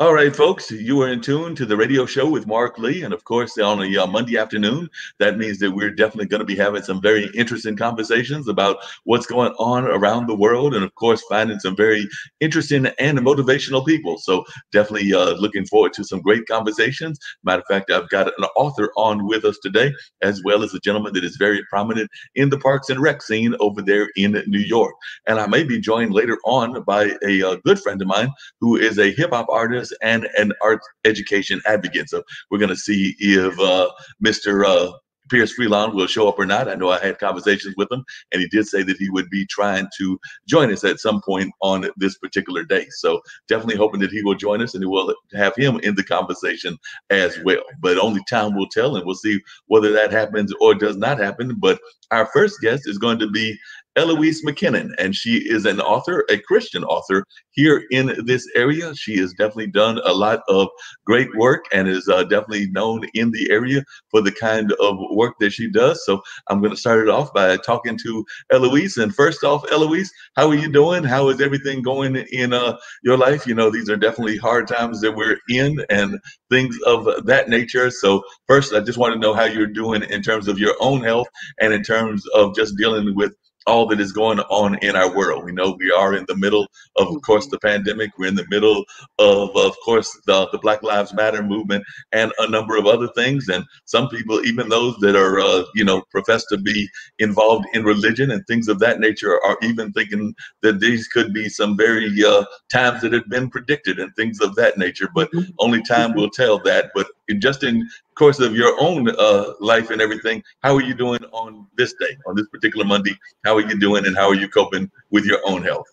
All right, folks, you are in tune to the radio show with Mark Lee. And of course, on a Monday afternoon, that means that we're definitely going to be having some very interesting conversations about what's going on around the world. And of course, finding some very interesting and motivational people. So definitely looking forward to some great conversations. Matter of fact, I've got an author on with us today, as well as a gentleman that is very prominent in the Parks and Rec scene over there in New York. And I may be joined later on by a good friend of mine who is a hip hop artist and an art education advocate. So we're going to see if Mr. Pierce Freelon will show up or not. I know I had conversations with him, and he did say that he would be trying to join us at some point on this particular day. So definitely hoping that he will join us and we'll have him in the conversation as well. But only time will tell, and we'll see whether that happens or does not happen. But our first guest is going to be Eloise McKinnon, and she is an author, a Christian author here in this area. She has definitely done a lot of great work and is definitely known in the area for the kind of work that she does. So I'm going to start it off by talking to Eloise. And first off, Eloise, how are you doing? How is everything going in your life? You know, these are definitely hard times that we're in and things of that nature. So first, I just want to know how you're doing in terms of your own health and in terms of just dealing with all that is going on in our world. We know we are in the middle of course, the pandemic. We're in the middle of course, the Black Lives Matter movement and a number of other things. And some people, even those that are, profess to be involved in religion and things of that nature, are even thinking that these could be some very times that have been predicted and things of that nature. But only time will tell that. But just in course of your own life and everything, how are you doing on this day, on this particular Monday? How are you doing and how are you coping with your own health?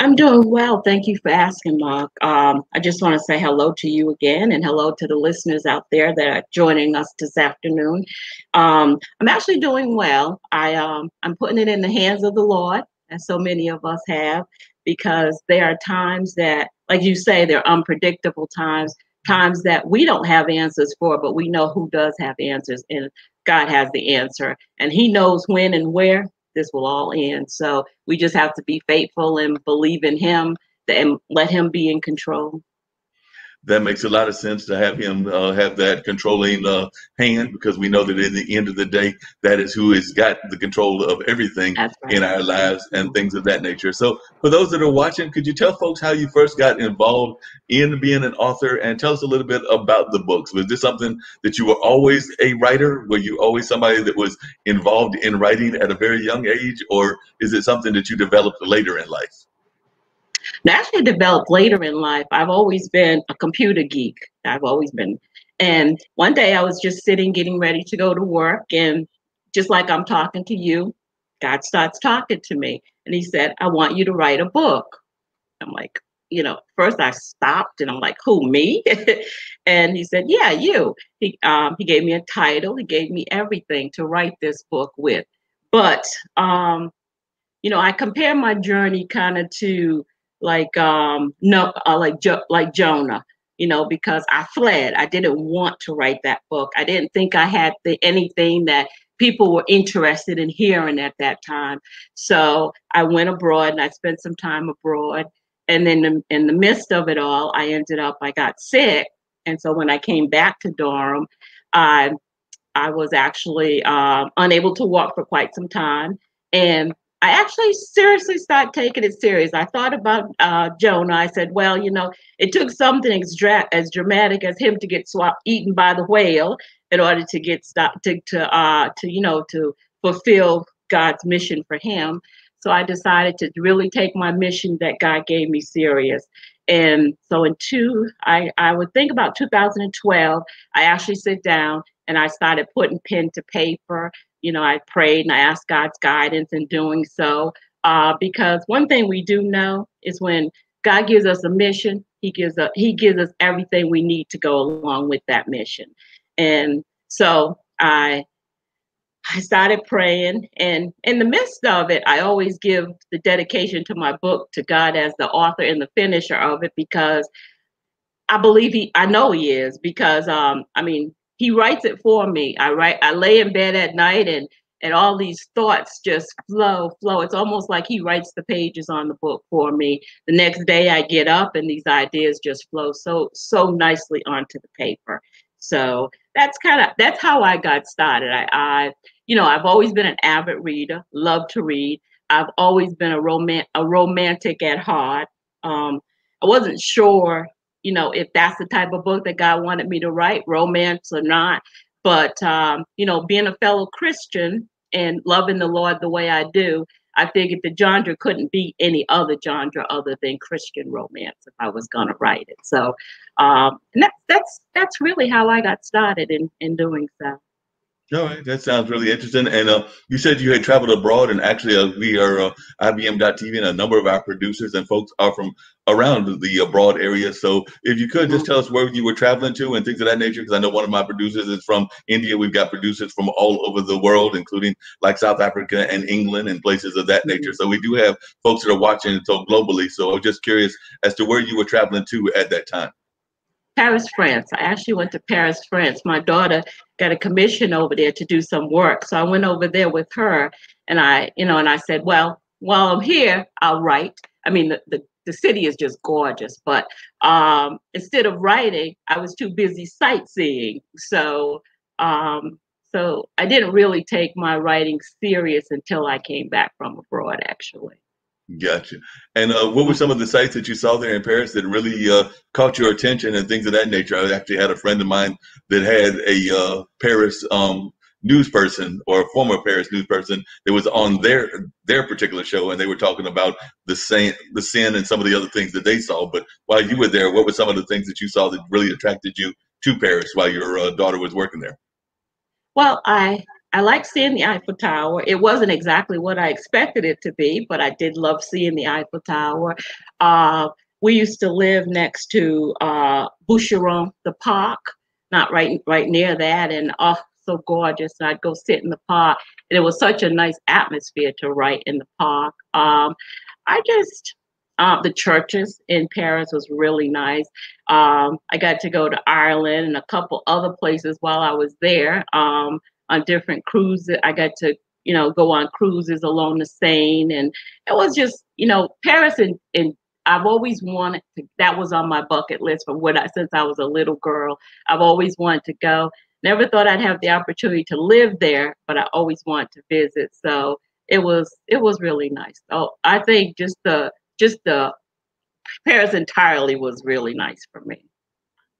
I'm doing well. Thank you for asking, Mark. I just want to say hello to you again and hello to the listeners out there that are joining us this afternoon. I'm actually doing well. I'm putting it in the hands of the Lord, as so many of us have, because there are times that, like you say, they're unpredictable times, times that we don't have answers for, but we know who does have answers, and God has the answer, and He knows when and where this will all end. So we just have to be faithful and believe in Him and let Him be in control. That makes a lot of sense to have him have that controlling hand, because we know that in the end of the day, that is who has got the control of everything That's in right. our lives and things of that nature. So for those that are watching, could you tell folks how you first got involved in being an author, and tell us a little bit about the books? Was this something that you were always a writer? Were you always somebody that was involved in writing at a very young age, or is it something that you developed later in life? Actually developed later in life. I've always been a computer geek. I've always been. And one day I was just sitting, getting ready to go to work. And just like I'm talking to you, God starts talking to me. And He said, I want you to write a book. I'm like, first I stopped and I'm like, who, me? And He said, yeah, you. He gave me a title. He gave me everything to write this book with. But, I compare my journey kind of to like no like Jonah, because I fled. I didn't want to write that book. I didn't think I had anything that people were interested in hearing at that time. So I went abroad and I spent some time abroad. And then in the midst of it all, I got sick. And so when I came back to Durham, I I was actually unable to walk for quite some time. And I actually seriously started taking it serious. I thought about Jonah. I said, well, it took something as dramatic as him to get eaten by the whale in order to get stopped to fulfill God's mission for him. So I decided to really take my mission that God gave me serious. And so I would think about 2012, I actually sit down and I started putting pen to paper. I prayed and I asked God's guidance in doing so. Because one thing we do know is when God gives us a mission, He gives us everything we need to go along with that mission. And so I started praying, and in the midst of it, I always give the dedication to my book to God as the author and the finisher of it, because I know He is, because He writes it for me. I lay in bed at night and all these thoughts just flow. It's almost like he writes the pages on the book for me. The next day I get up and these ideas just flow so nicely onto the paper. So that's how I got started. I've always been an avid reader, love to read. I've always been a romantic at heart. I wasn't sure, if that's the type of book that God wanted me to write, romance or not. But being a fellow Christian and loving the Lord the way I do, I figured the genre couldn't be any other genre other than Christian romance if I was going to write it. So and that's really how I got started in doing so. All right, that sounds really interesting. And you said you had traveled abroad, and actually, we are IBM.TV, and a number of our producers and folks are from around the abroad area. So, if you could just tell us where you were traveling to and things of that nature, because I know one of my producers is from India. We've got producers from all over the world, including like South Africa and England and places of that nature. So, we do have folks that are watching so globally. So, I'm just curious as to where you were traveling to at that time. Paris, France. I actually went to Paris, France. My daughter got a commission over there to do some work. So I went over there with her and I said, well, while I'm here, I'll write. I mean, the city is just gorgeous, but instead of writing, I was too busy sightseeing. So I didn't really take my writing serious until I came back from abroad, actually. Gotcha. And what were some of the sites that you saw there in Paris that really caught your attention and things of that nature? I actually had a friend of mine that had a Paris news person or a former Paris news person that was on their particular show, and they were talking about the sin and some of the other things that they saw. But while you were there, what were some of the things that you saw that really attracted you to Paris while your daughter was working there? Well, I like seeing the Eiffel Tower. It wasn't exactly what I expected it to be, but I did love seeing the Eiffel Tower. We used to live next to Boucheron, the park, not right near that, and so gorgeous. And I'd go sit in the park, and it was such a nice atmosphere to write in the park. The churches in Paris was really nice. I got to go to Ireland and a couple other places while I was there. On different cruises, I got to, go on cruises along the Seine, and it was just, Paris and I've always wanted to. That was on my bucket list since I was a little girl. I've always wanted to go. Never thought I'd have the opportunity to live there, but I always wanted to visit. So it was really nice. So I think just the Paris entirely was really nice for me.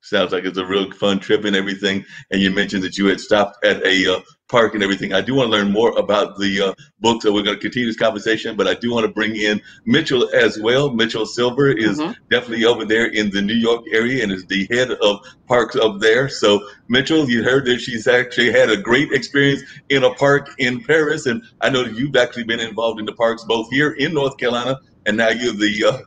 Sounds like it's a real fun trip and everything. And you mentioned that you had stopped at a park and everything. I do want to learn more about the book, so we're going to continue this conversation. But I do want to bring in Mitchell as well. Mitchell Silver is definitely over there in the New York area and is the head of parks up there. So, Mitchell, you heard that she's actually had a great experience in a park in Paris. And I know that you've actually been involved in the parks both here in North Carolina, and now you're the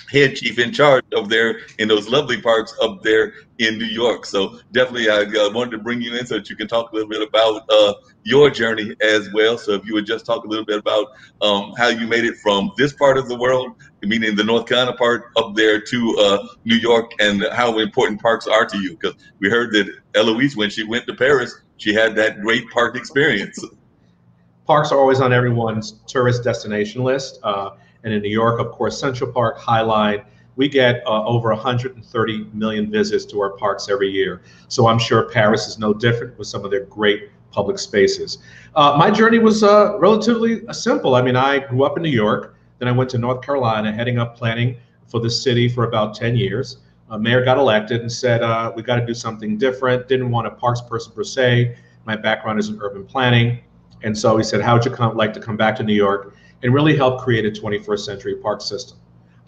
head chief in charge of there in those lovely parks up there in New York. So definitely I wanted to bring you in so that you can talk a little bit about your journey as well. So if you would just talk a little bit about how you made it from this part of the world, meaning the North Carolina part, up there to New York, and how important parks are to you. Because we heard that Eloise, when she went to Paris, she had that great park experience. Parks are always on everyone's tourist destination list. And in New York, of course, Central Park, High Line, we get over 130 million visits to our parks every year. So I'm sure Paris is no different with some of their great public spaces. My journey was relatively simple. I mean, I grew up in New York, then I went to North Carolina, heading up planning for the city for about 10 years. Mayor got elected and said, we got to do something different. Didn't want a parks person per se. My background is in urban planning. And so he said, how would you like to come back to New York and really help create a 21st century park system?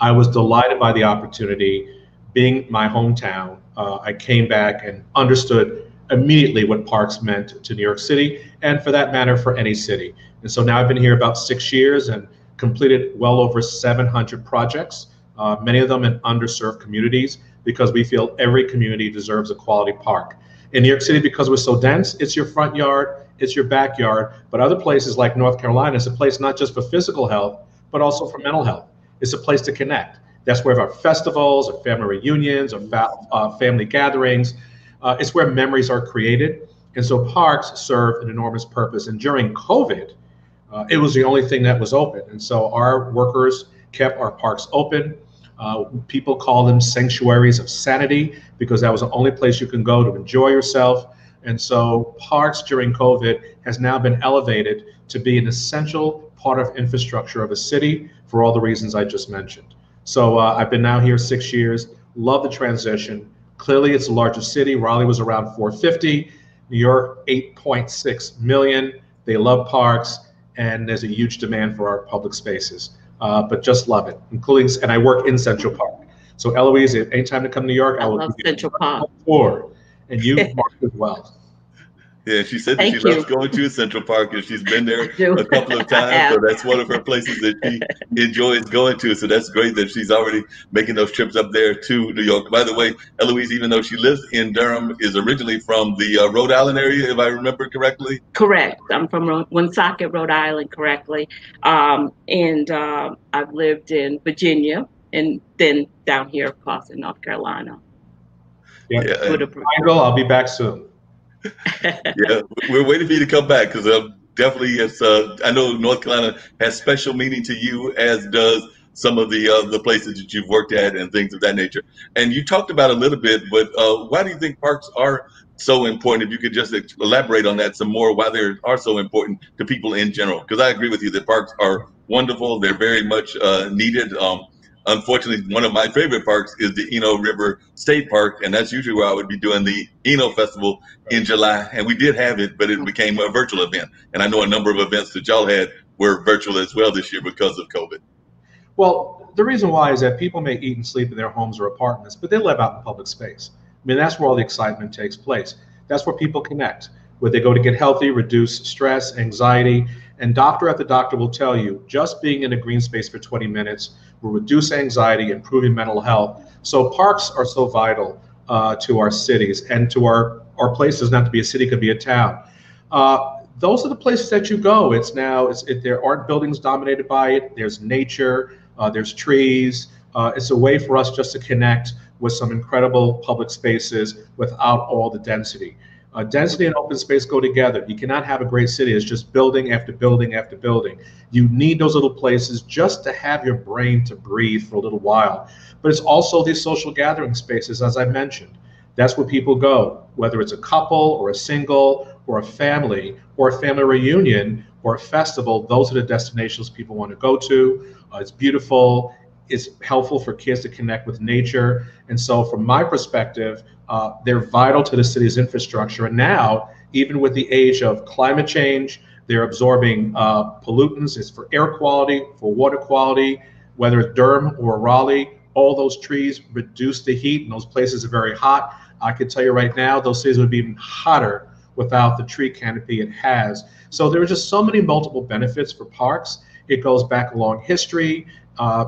I was delighted by the opportunity. Being my hometown, I came back and understood immediately what parks meant to New York City, and for that matter, for any city. And so now I've been here about 6 years and completed well over 700 projects, many of them in underserved communities, because we feel every community deserves a quality park. In New York City, because we're so dense, it's your front yard, it's your backyard, but other places like North Carolina, it's a place not just for physical health, but also for mental health. It's a place to connect. That's where our festivals, or family reunions, or family gatherings, it's where memories are created. And so parks serve an enormous purpose. And during COVID, it was the only thing that was open. And so our workers kept our parks open. People call them sanctuaries of sanity because that was the only place you can go to enjoy yourself. And so parks during COVID has now been elevated to be an essential part of infrastructure of a city for all the reasons I just mentioned. So I've been now here 6 years, love the transition. Clearly it's the largest city. Raleigh was around 450, New York 8.6 million. They love parks, and there's a huge demand for our public spaces, but just love it, including, and I work in Central Park. So Eloise, anytime to come to New York, I will love Central Park. Tour, and you Mark as well. Yeah, she said that she loves going to Central Park, and she's been there a couple of times. So that's one of her places that she enjoys going to. So that's great that she's already making those trips up there to New York. By the way, Eloise, even though she lives in Durham, is originally from the Rhode Island area, if I remember correctly. Correct. I'm from Woonsocket, Rhode Island, correctly. And I've lived in Virginia and then down here, of course, in North Carolina. Yeah. Michael, I'll be back soon. Yeah, we're waiting for you to come back because definitely it's. I know North Carolina has special meaning to you, as does some of the places that you've worked at and things of that nature. And you talked about a little bit, but why do you think parks are so important? If you could just elaborate on that some more, why they are so important to people in general? Because I agree with you that parks are wonderful. They're very much needed. Unfortunately, one of my favorite parks is the Eno River State Park, and that's usually where I would be doing the Eno Festival in July. And we did have it, but it became a virtual event. And I know a number of events that y'all had were virtual as well this year because of COVID. Well, the reason why is that people may eat and sleep in their homes or apartments, but they live out in public space. I mean, that's where all the excitement takes place. That's where people connect, where they go to get healthy, reduce stress, anxiety. And doctor after doctor will tell you, just being in a green space for 20 minutes will reduce anxiety, improving mental health. So parks are so vital to our cities and to our places. Not to be a city, could be a town. Those are the places that you go. There aren't buildings dominated by it. There's nature, there's trees. It's a way for us just to connect with some incredible public spaces without all the density. Density and open space go together. You cannot have a great city as just building after building after building. You need those little places just to have your brain to breathe for a little while. But it's also these social gathering spaces, as I mentioned. That's where people go, whether it's a couple or a single or a family reunion or a festival. Those are the destinations people want to go to. It's beautiful. It's helpful for kids to connect with nature. And so from my perspective, they're vital to the city's infrastructure. And now, even with the age of climate change, they're absorbing pollutants. It's for air quality, for water quality, whether it's Durham or Raleigh, all those trees reduce the heat, and those places are very hot. I can tell you right now, those cities would be even hotter without the tree canopy it has. So there are just so many multiple benefits for parks. It goes back a long history.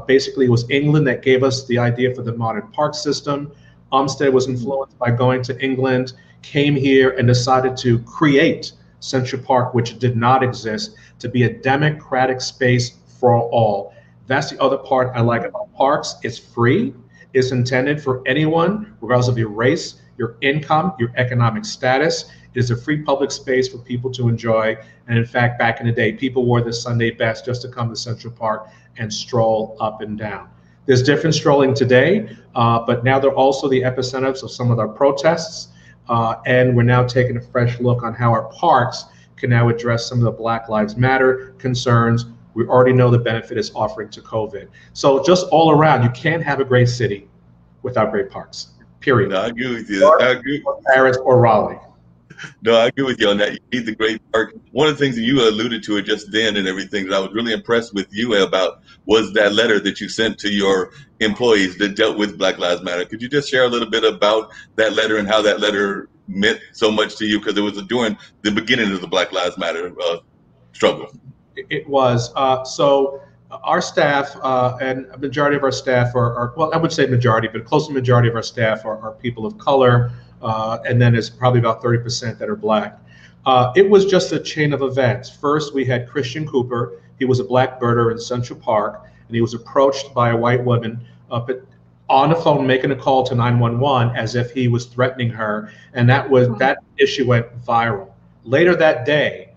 Basically, it was England that gave us the idea for the modern park system. Olmsted was influenced by going to England, came here and decided to create Central Park, which did not exist, to be a democratic space for all. That's the other part I like about parks. It's free. It's intended for anyone, regardless of your race, your income, your economic status. It is a free public space for people to enjoy. And in fact, back in the day, people wore the Sunday best just to come to Central Park and stroll up and down. There's different strolling today, but now they're also the epicenters of some of our protests. And we're now taking a fresh look on how our parks can now address some of the Black Lives Matter concerns. We already know the benefit it's offering to COVID. So just all around, you can't have a great city without great parks, period. No, I agree with you. I agree. Or Paris or Raleigh. No, I agree with you on that. You need the great park. One of the things that you alluded to it just then and everything that I was really impressed with you about was that letter that you sent to your employees that dealt with Black Lives Matter. Could you just share a little bit about that letter and how that letter meant so much to you? Because it was during the beginning of the Black Lives Matter struggle. It was. So our staff and a majority of our staff are, well, I would say majority, but close to the majority of our staff are people of color. And then there's probably about 30% that are Black. It was just a chain of events. First, we had Christian Cooper. He was a Black birder in Central Park, and he was approached by a white woman. But on the phone making a call to 911 as if he was threatening her, and that issue went viral. Later that day,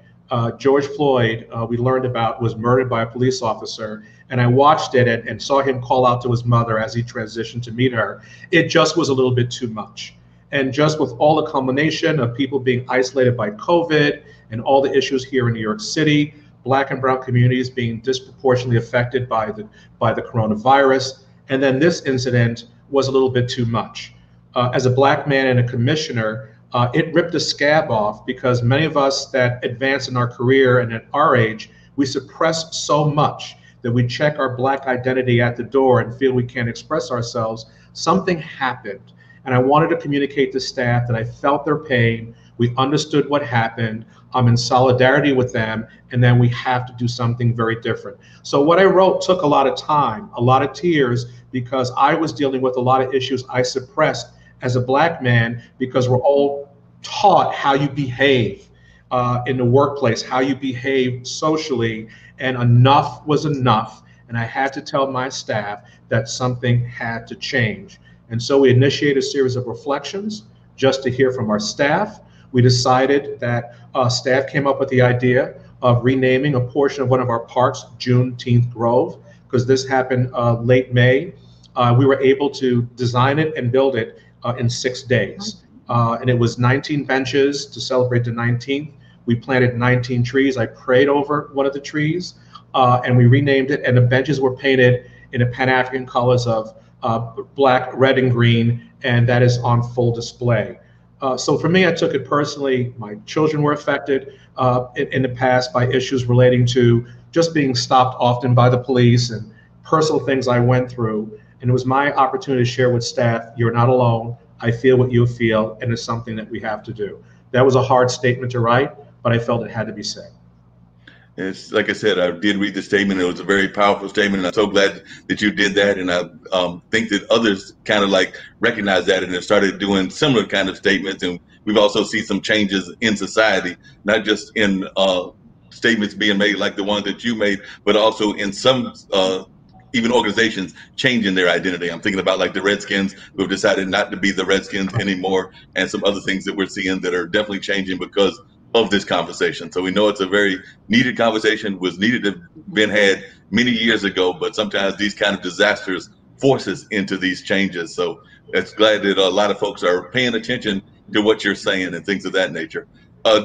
George Floyd, we learned about, was murdered by a police officer, and I watched it and saw him call out to his mother as he transitioned to meet her. It just was a little bit too much. And just with all the combination of people being isolated by COVID and all the issues here in New York City, Black and brown communities being disproportionately affected by the coronavirus, and then this incident was a little bit too much. As a Black man and a commissioner, it ripped the scab off, because many of us that advance in our career and at our age, we suppress so much that we check our Black identity at the door and feel we can't express ourselves. Something happened. And I wanted to communicate to staff that I felt their pain. We understood what happened. I'm in solidarity with them. And then we have to do something very different. So what I wrote took a lot of time, a lot of tears, because I was dealing with a lot of issues I suppressed as a Black man, because we're all taught how you behave in the workplace, how you behave socially, and enough was enough. And I had to tell my staff that something had to change. And so we initiated a series of reflections just to hear from our staff. We decided that staff came up with the idea of renaming a portion of one of our parks Juneteenth Grove, because this happened late May. We were able to design it and build it in 6 days. And it was 19 benches to celebrate the 19th. We planted 19 trees. I prayed over one of the trees, and we renamed it. And the benches were painted in the Pan-African colors of Black, red, and green, and that is on full display. So for me, I took it personally. My children were affected in the past by issues relating to just being stopped often by the police and personal things I went through. And it was my opportunity to share with staff, you're not alone. I feel what you feel, and it's something that we have to do. That was a hard statement to write, but I felt it had to be said. It's like I said, I did read the statement. It was a very powerful statement, and I'm so glad that you did that. And I think that others kind of like recognize that and have started doing similar kind of statements. And we've also seen some changes in society, not just in statements being made like the one that you made, but also in some even organizations changing their identity. I'm thinking about like the Redskins, who have decided not to be the Redskins anymore, and some other things that we're seeing that are definitely changing because of this conversation. So we know it's a very needed conversation, was needed to have been had many years ago, but sometimes these kind of disasters force us into these changes. So it's glad that a lot of folks are paying attention to what you're saying and things of that nature.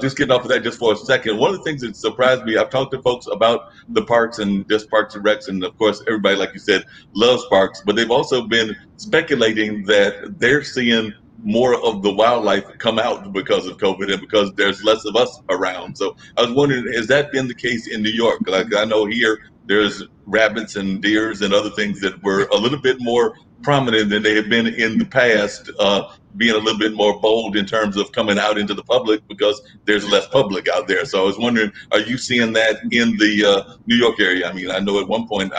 Just getting off of that just for a second, one of the things that surprised me, I've talked to folks about the parks and just Parks and Recs, and of course, everybody, like you said, loves parks, but they've also been speculating that they're seeing more of the wildlife come out because of COVID and because there's less of us around. So I was wondering, has that been the case in New York? Like I know here there's rabbits and deers and other things that were a little bit more prominent than they have been in the past, being a little bit more bold in terms of coming out into the public because there's less public out there. So I was wondering, are you seeing that in the New York area? I mean, I know at one point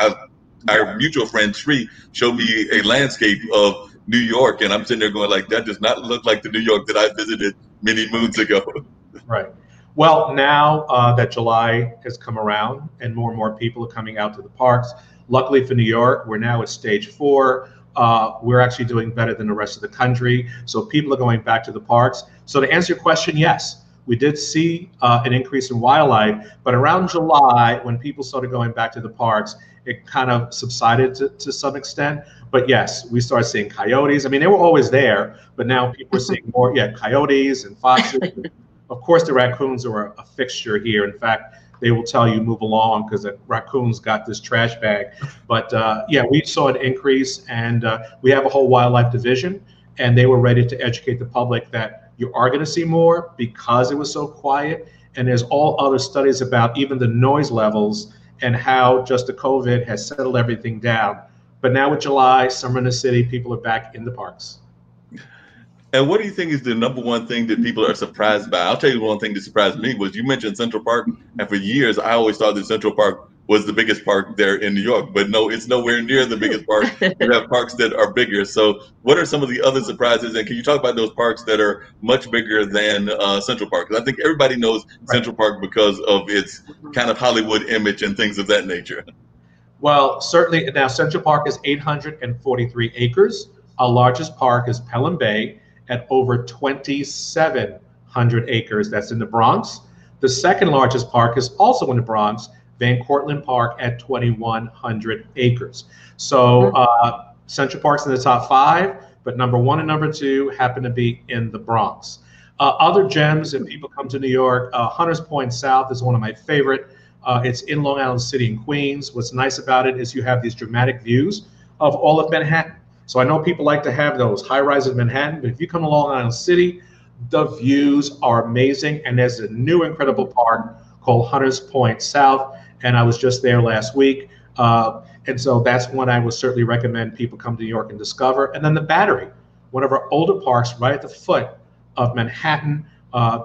our mutual friend Sri showed me a landscape of New York, and I'm sitting there going like, that does not look like the New York that I visited many moons ago. Right. Well, now that July has come around and more people are coming out to the parks, luckily for New York, we're now at stage 4. We're actually doing better than the rest of the country. So people are going back to the parks. So to answer your question, yes, we did see an increase in wildlife, but around July, when people started going back to the parks, it kind of subsided to some extent. But yes, we started seeing coyotes. I mean, they were always there, but now people are seeing more, coyotes and foxes. Of course, the raccoons are a fixture here. In fact, they will tell you move along because the raccoons got this trash bag. But we saw an increase, and we have a whole wildlife division, and they were ready to educate the public that you are going to see more because it was so quiet. And there's all other studies about even the noise levels and how just the COVID has settled everything down. But now with July, summer in the city, people are back in the parks. And what do you think is the number one thing that people are surprised by? I'll tell you one thing that surprised me was you mentioned Central Park. And for years, I always thought that Central Park was the biggest park there in New York. But no, it's nowhere near the biggest park. You have parks that are bigger. So what are some of the other surprises? And can you talk about those parks that are much bigger than Central Park? Because I think everybody knows Central Park because of its kind of Hollywood image and things of that nature. Well, certainly now Central Park is 843 acres. Our largest park is Pelham Bay at over 2,700 acres. That's in the Bronx. The second largest park is also in the Bronx, Van Cortlandt Park at 2,100 acres. So Central Park's in the top five, but number one and number two happen to be in the Bronx. Other gems, if people come to New York, Hunters Point South is one of my favorite. It's in Long Island City in Queens. What's nice about it is you have these dramatic views of all of Manhattan. So I know people like to have those high rises in Manhattan, but if you come to Long Island City, the views are amazing. And there's a new incredible park called Hunters Point South, and I was just there last week. And so that's one I would certainly recommend people come to New York and discover. And then the Battery, one of our older parks right at the foot of Manhattan.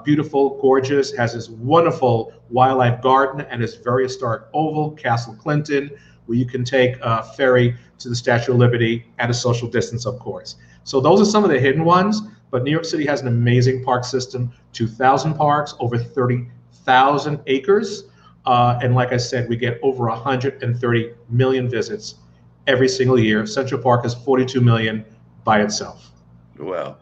Beautiful, gorgeous, has this wonderful wildlife garden and this very historic oval, Castle Clinton, where you can take a ferry to the Statue of Liberty at a social distance, of course. So those are some of the hidden ones, but New York City has an amazing park system, 2,000 parks, over 30,000 acres. And like I said, we get over 130 million visits every single year. Central Park is 42 million by itself. Wow.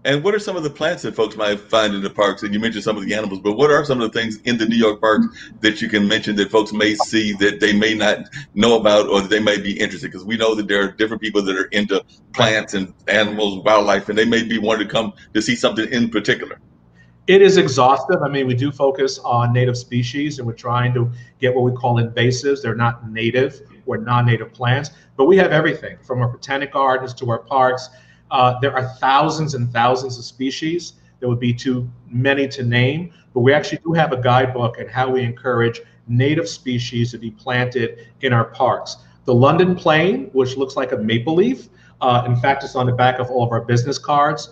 And what are some of the plants that folks might find in the parks? And you mentioned some of the animals, but what are some of the things in the New York parks that you can mention that folks may see that they may not know about or that they may be interested? Because we know that there are different people that are into plants and animals, wildlife, and they may be wanting to come to see something in particular. It is exhaustive. I mean, we do focus on native species, and we're trying to get what we call invasives. They're not native or non-native plants, but we have everything from our botanic gardens to our parks. There are thousands and thousands of species. There would be too many to name, but we actually do have a guidebook on how we encourage native species to be planted in our parks. The London plane, which looks like a maple leaf, in fact, it's on the back of all of our business cards.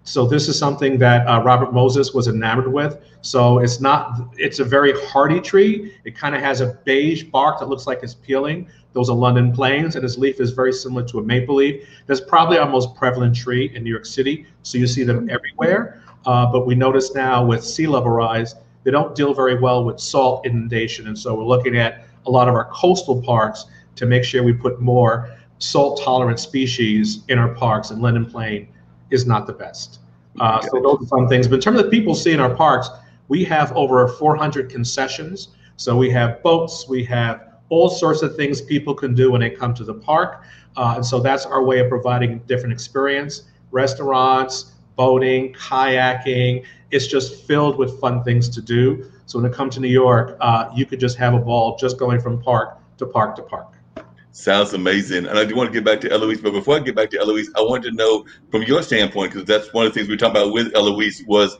So this is something that Robert Moses was enamored with. So it's a very hardy tree. It kind of has a beige bark that looks like it's peeling. Those are London planes, and its leaf is very similar to a maple leaf. That's probably our most prevalent tree in New York City, so you see them everywhere. But we notice now with sea level rise, they don't deal very well with salt inundation, and so we're looking at a lot of our coastal parks to make sure we put more salt-tolerant species in our parks, and London plane is not the best. So those are some things. But in terms of people see in our parks, we have over 400 concessions. So we have boats, we have all sorts of things people can do when they come to the park. And so that's our way of providing different experience. Restaurants, boating, kayaking, it's just filled with fun things to do. So when it comes to New York, you could just have a ball just going from park to park to park. Sounds amazing. And I do want to get back to Eloise, but before I get back to Eloise, I wanted to know from your standpoint, because that's one of the things we talked about with Eloise, was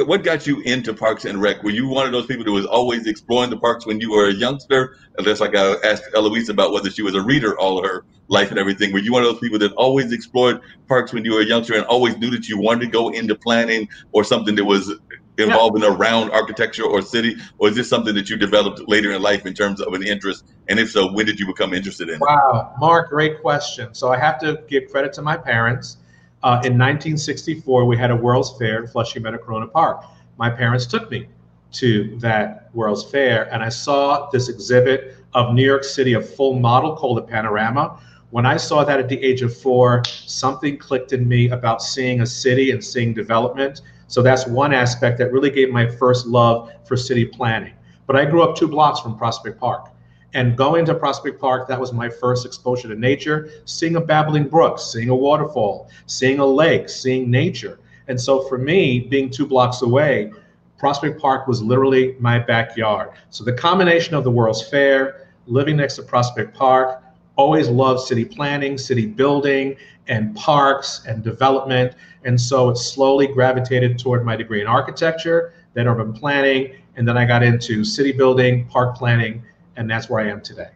what got you into Parks and Rec? Were you one of those people that was always exploring the parks when you were a youngster? And that's like I asked Eloise about whether she was a reader all her life and everything. Were you one of those people that always explored parks when you were a youngster and always knew that you wanted to go into planning or something that was involving around architecture or city? Or is this something that you developed later in life in terms of an interest? And if so, when did you become interested in it? Wow, Mark, great question. So I have to give credit to my parents. In 1964, we had a World's Fair in Flushing Meadow Corona Park. My parents took me to that World's Fair, and I saw this exhibit of New York City, a full model called the Panorama. When I saw that at the age of 4, something clicked in me about seeing a city and seeing development. So that's one aspect that really gave my first love for city planning. But I grew up 2 blocks from Prospect Park. And going to Prospect Park, that was my first exposure to nature, seeing a babbling brook, seeing a waterfall, seeing a lake, seeing nature. And so for me, being 2 blocks away, Prospect Park was literally my backyard. So the combination of the World's Fair, living next to Prospect Park, always loved city planning, city building, and parks and development. And so it slowly gravitated toward my degree in architecture, then urban planning, and then I got into city building, park planning, and that's where I am today.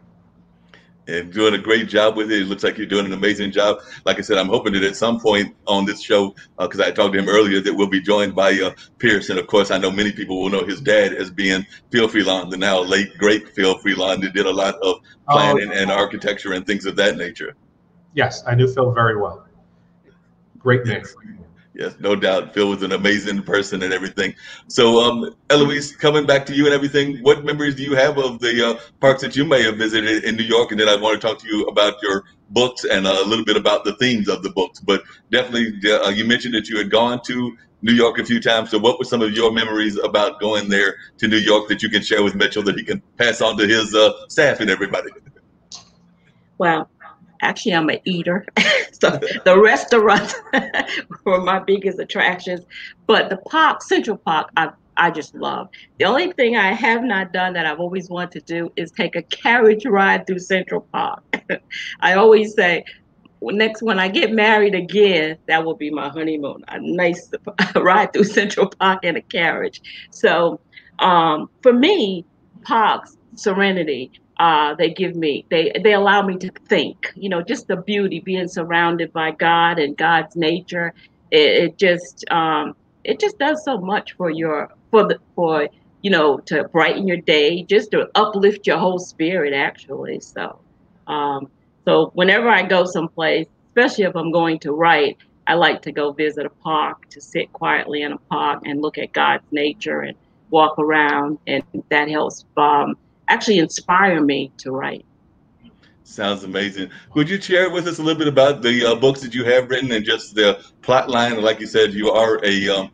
And doing a great job with it. It looks like you're doing an amazing job. Like I said, I'm hoping that at some point on this show, because I talked to him earlier, that we'll be joined by Pierce. And of course, I know many people will know his dad as being Phil Freelon, the now late, great Phil Freelon, that did a lot of planning and architecture and things of that nature. Yes, I knew Phil very well. Great man. Yes, no doubt. Phil was an amazing person and everything. So, Eloise, coming back to you and everything, what memories do you have of the parks that you may have visited in New York? And then I want to talk to you about your books and a little bit about the themes of the books. But definitely, you mentioned that you had gone to New York a few times. So, what were some of your memories about going there to New York that you can share with Mitchell that he can pass on to his staff and everybody? Well, actually, I'm an eater, so the restaurants were my biggest attractions. But the park, Central Park, I just love. The only thing I have not done that I've always wanted to do is take a carriage ride through Central Park. I always say, when I get married again, that will be my honeymoon. A nice ride through Central Park in a carriage. So, for me, parks, serenity. They allow me to think. Just the beauty, being surrounded by God and God's nature. It just does so much to brighten your day, just to uplift your whole spirit, actually. Um, so whenever I go someplace, especially if I'm going to write, I like to go visit a park, to sit quietly in a park and look at God's nature and walk around, and that helps actually inspire me to write. Sounds amazing. Would you share with us a little bit about the books that you have written and just the plot line? Like you said, you are a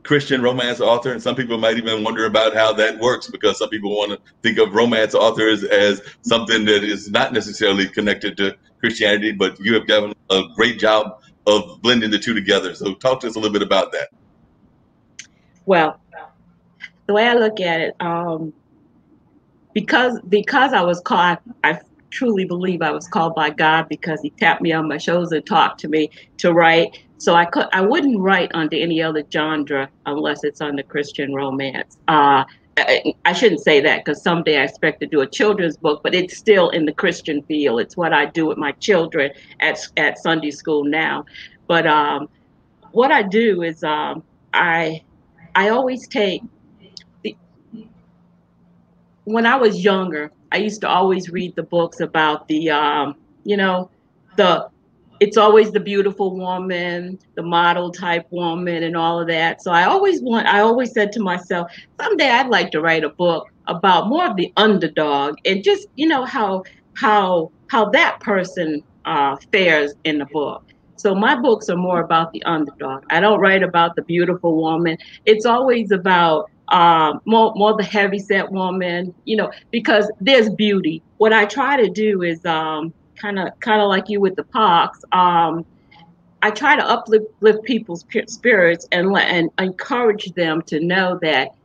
Christian romance author, and some people might even wonder about how that works because some people want to think of romance authors as something that is not necessarily connected to Christianity, but you have done a great job of blending the two together. So talk to us a little bit about that. Well, the way I look at it, because I was called, I truly believe I was called by God because He tapped me on my shoulders and talked to me to write. So I wouldn't write under any other genre unless it's under Christian romance. I shouldn't say that because someday I expect to do a children's book, but it's still in the Christian field. It's what I do with my children at Sunday school now. But what I do is I always take the, when I was younger, I used to always read the books about you know, the it's always the beautiful woman, the model type woman, and all of that. So I always said to myself, someday I'd like to write a book about more of the underdog and just, how that person fares in the book. So my books are more about the underdog. I don't write about the beautiful woman. It's always about more the heavy set woman, because there's beauty. What I try to do is kind of like you with the parks. I try to uplift people's spirits and encourage them to know that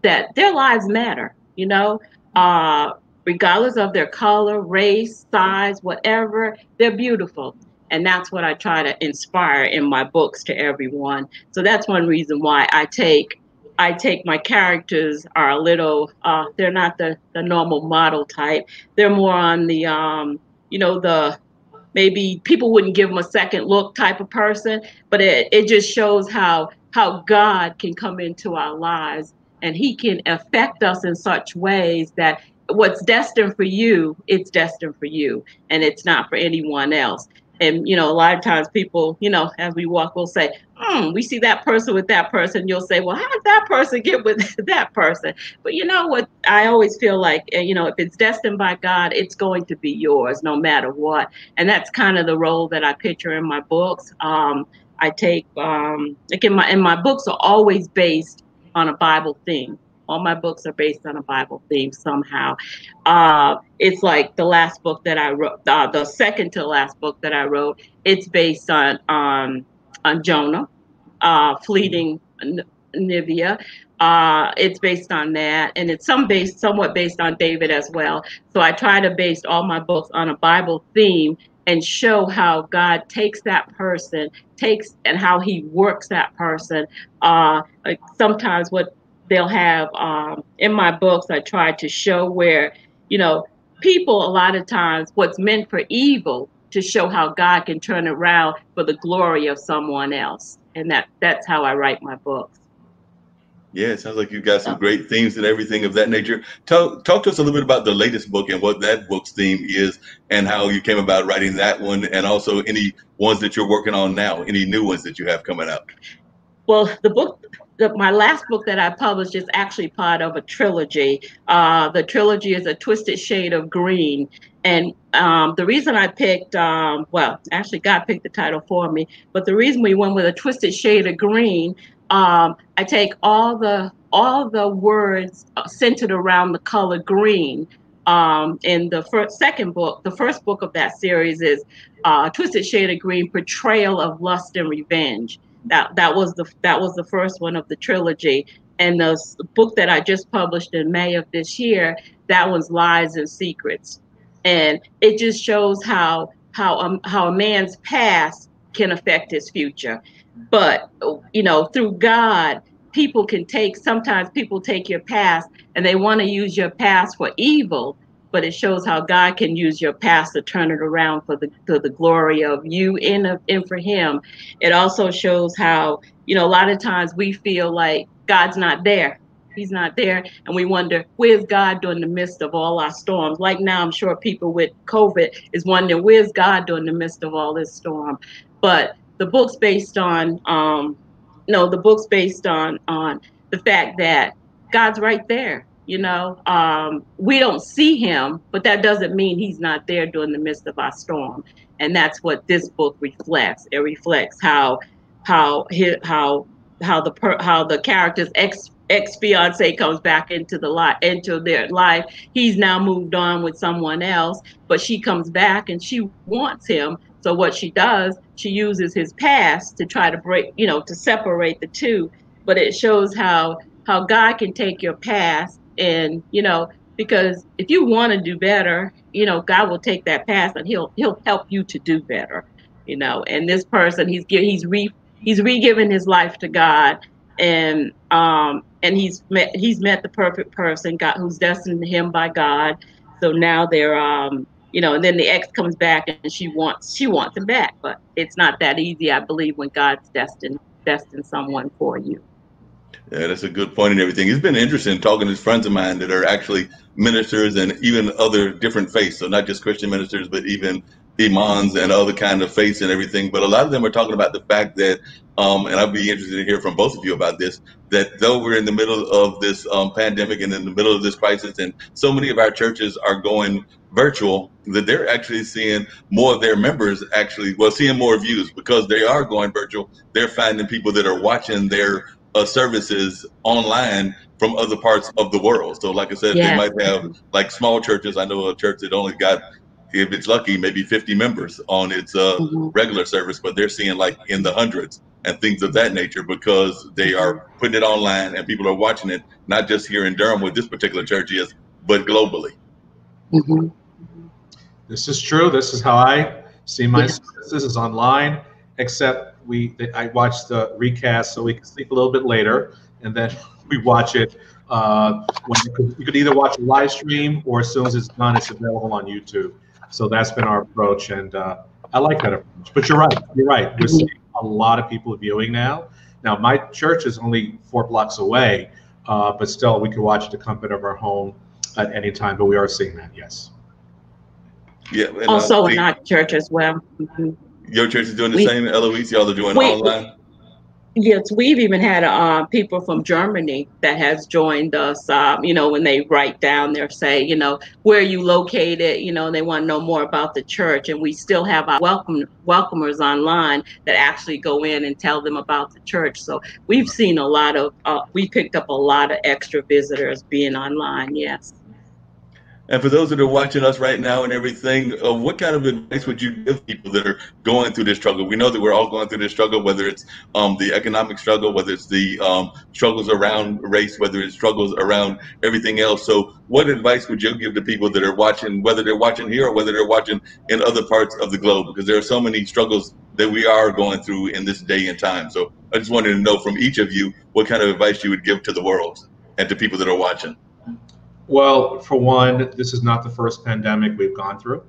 their lives matter. Regardless of their color, race, size, whatever, they're beautiful. And that's what I try to inspire in my books to everyone. So that's one reason why I take my characters are a little they're not the normal model type. They're more on the maybe people wouldn't give them a second look type of person, but it just shows how God can come into our lives and He can affect us in such ways that what's destined for you, it's destined for you, and it's not for anyone else. And a lot of times people, as we walk, will say, we see that person with that person. You'll say, well, how did that person get with that person? But you know what? I always feel like, if it's destined by God, it's going to be yours no matter what. And that's kind of the role that I picture in my books. I take, like in my books are always based on a Bible theme. All my books are based on a Bible theme somehow. It's like the last book that I wrote, the second to last book that I wrote. It's based on Jonah, fleeing Nivea. It's based on that, and it's somewhat based on David as well. So I try to base all my books on a Bible theme and show how God takes that person, and how He works that person. Like sometimes what they'll have in my books, I try to show where, people a lot of times what's meant for evil, to show how God can turn it around for the glory of someone else. And that's how I write my books. Yeah, it sounds like you've got some great themes and everything of that nature. Talk to us a little bit about the latest book and what that book's theme is and how you came about writing that one, and also any ones that you're working on now, any new ones that you have coming out. Well, my last book that I published is actually part of a trilogy. The trilogy is A Twisted Shade of Green. And the reason I picked, well, actually God picked the title for me, but the reason we went with A Twisted Shade of Green, I take all the words centered around the color green. In the first book of that series is Twisted Shade of Green, Portrayal of Lust and Revenge. That was the first one of the trilogy. And the book that I just published in May of this year, that one's Lies and Secrets. And it just shows how a man's past can affect his future. But through God, sometimes people take your past and they want to use your past for evil, but it shows how God can use your past to turn it around for the glory of you and for him. It also shows how, a lot of times we feel like God's not there. He's not there. And we wonder, where's God during the midst of all our storms? Like now, I'm sure people with COVID is wondering, where's God during the midst of all this storm? But the book's based on, the fact that God's right there. We don't see him, but that doesn't mean he's not there during the midst of our storm. And that's what this book reflects. It reflects how the character's ex-fiance comes back into their life. He's now moved on with someone else, but she comes back and she wants him. So what she does, she uses his past to try to to separate the two. But it shows how God can take your past and, because if you want to do better, God will take that past and he'll help you to do better, and this person, he's re-given his life to God, and he's met the perfect person, God, who's destined to him by God. So now they're, and then the ex comes back and she wants him back, but it's not that easy, I believe, when God's destined someone for you. Yeah, that's a good point and everything. It's been interesting talking to friends of mine that are actually ministers and even other different faiths. So not just Christian ministers, but even imams and other kind of faiths and everything. But a lot of them are talking about the fact that, and I'd be interested to hear from both of you about this, that though we're in the middle of this pandemic and in the middle of this crisis, and so many of our churches are going virtual, that they're actually seeing more of their members seeing more views because they are going virtual. They're finding people that are watching their services online from other parts of the world. So like I said, They might have like small churches. I know a church that only got, if it's lucky, maybe 50 members on its regular service, but they're seeing like in the hundreds and things of that nature because they are putting it online and people are watching it, not just here in Durham where this particular church is, but globally. Mm-hmm. This is true. This is how I see my services, is online, except I watch the recast so we can sleep a little bit later, and then we watch it when you could either watch a live stream, or as soon as it's done, it's available on YouTube. So that's been our approach, and I like that approach. But you're right. We're seeing a lot of people viewing now. Now, my church is only 4 blocks away, but still, we can watch it at the comfort of our home at any time. But we are seeing that, yes. Yeah. And also in our church as well. Mm-hmm. Your church is doing the same, Eloise? Y'all are doing online? Yes, we've even had people from Germany that has joined us, when they write down their say, where are you located, they want to know more about the church. And we still have our welcomers online that actually go in and tell them about the church. So we've seen we picked up a lot of extra visitors being online, yes. And for those that are watching us right now and everything, what kind of advice would you give people that are going through this struggle? We know that we're all going through this struggle, whether it's the economic struggle, whether it's the struggles around race, whether it's struggles around everything else. So what advice would you give to people that are watching, whether they're watching here or whether they're watching in other parts of the globe? Because there are so many struggles that we are going through in this day and time. So I just wanted to know from each of you what kind of advice you would give to the world and to people that are watching. Well, for one, this is not the first pandemic we've gone through.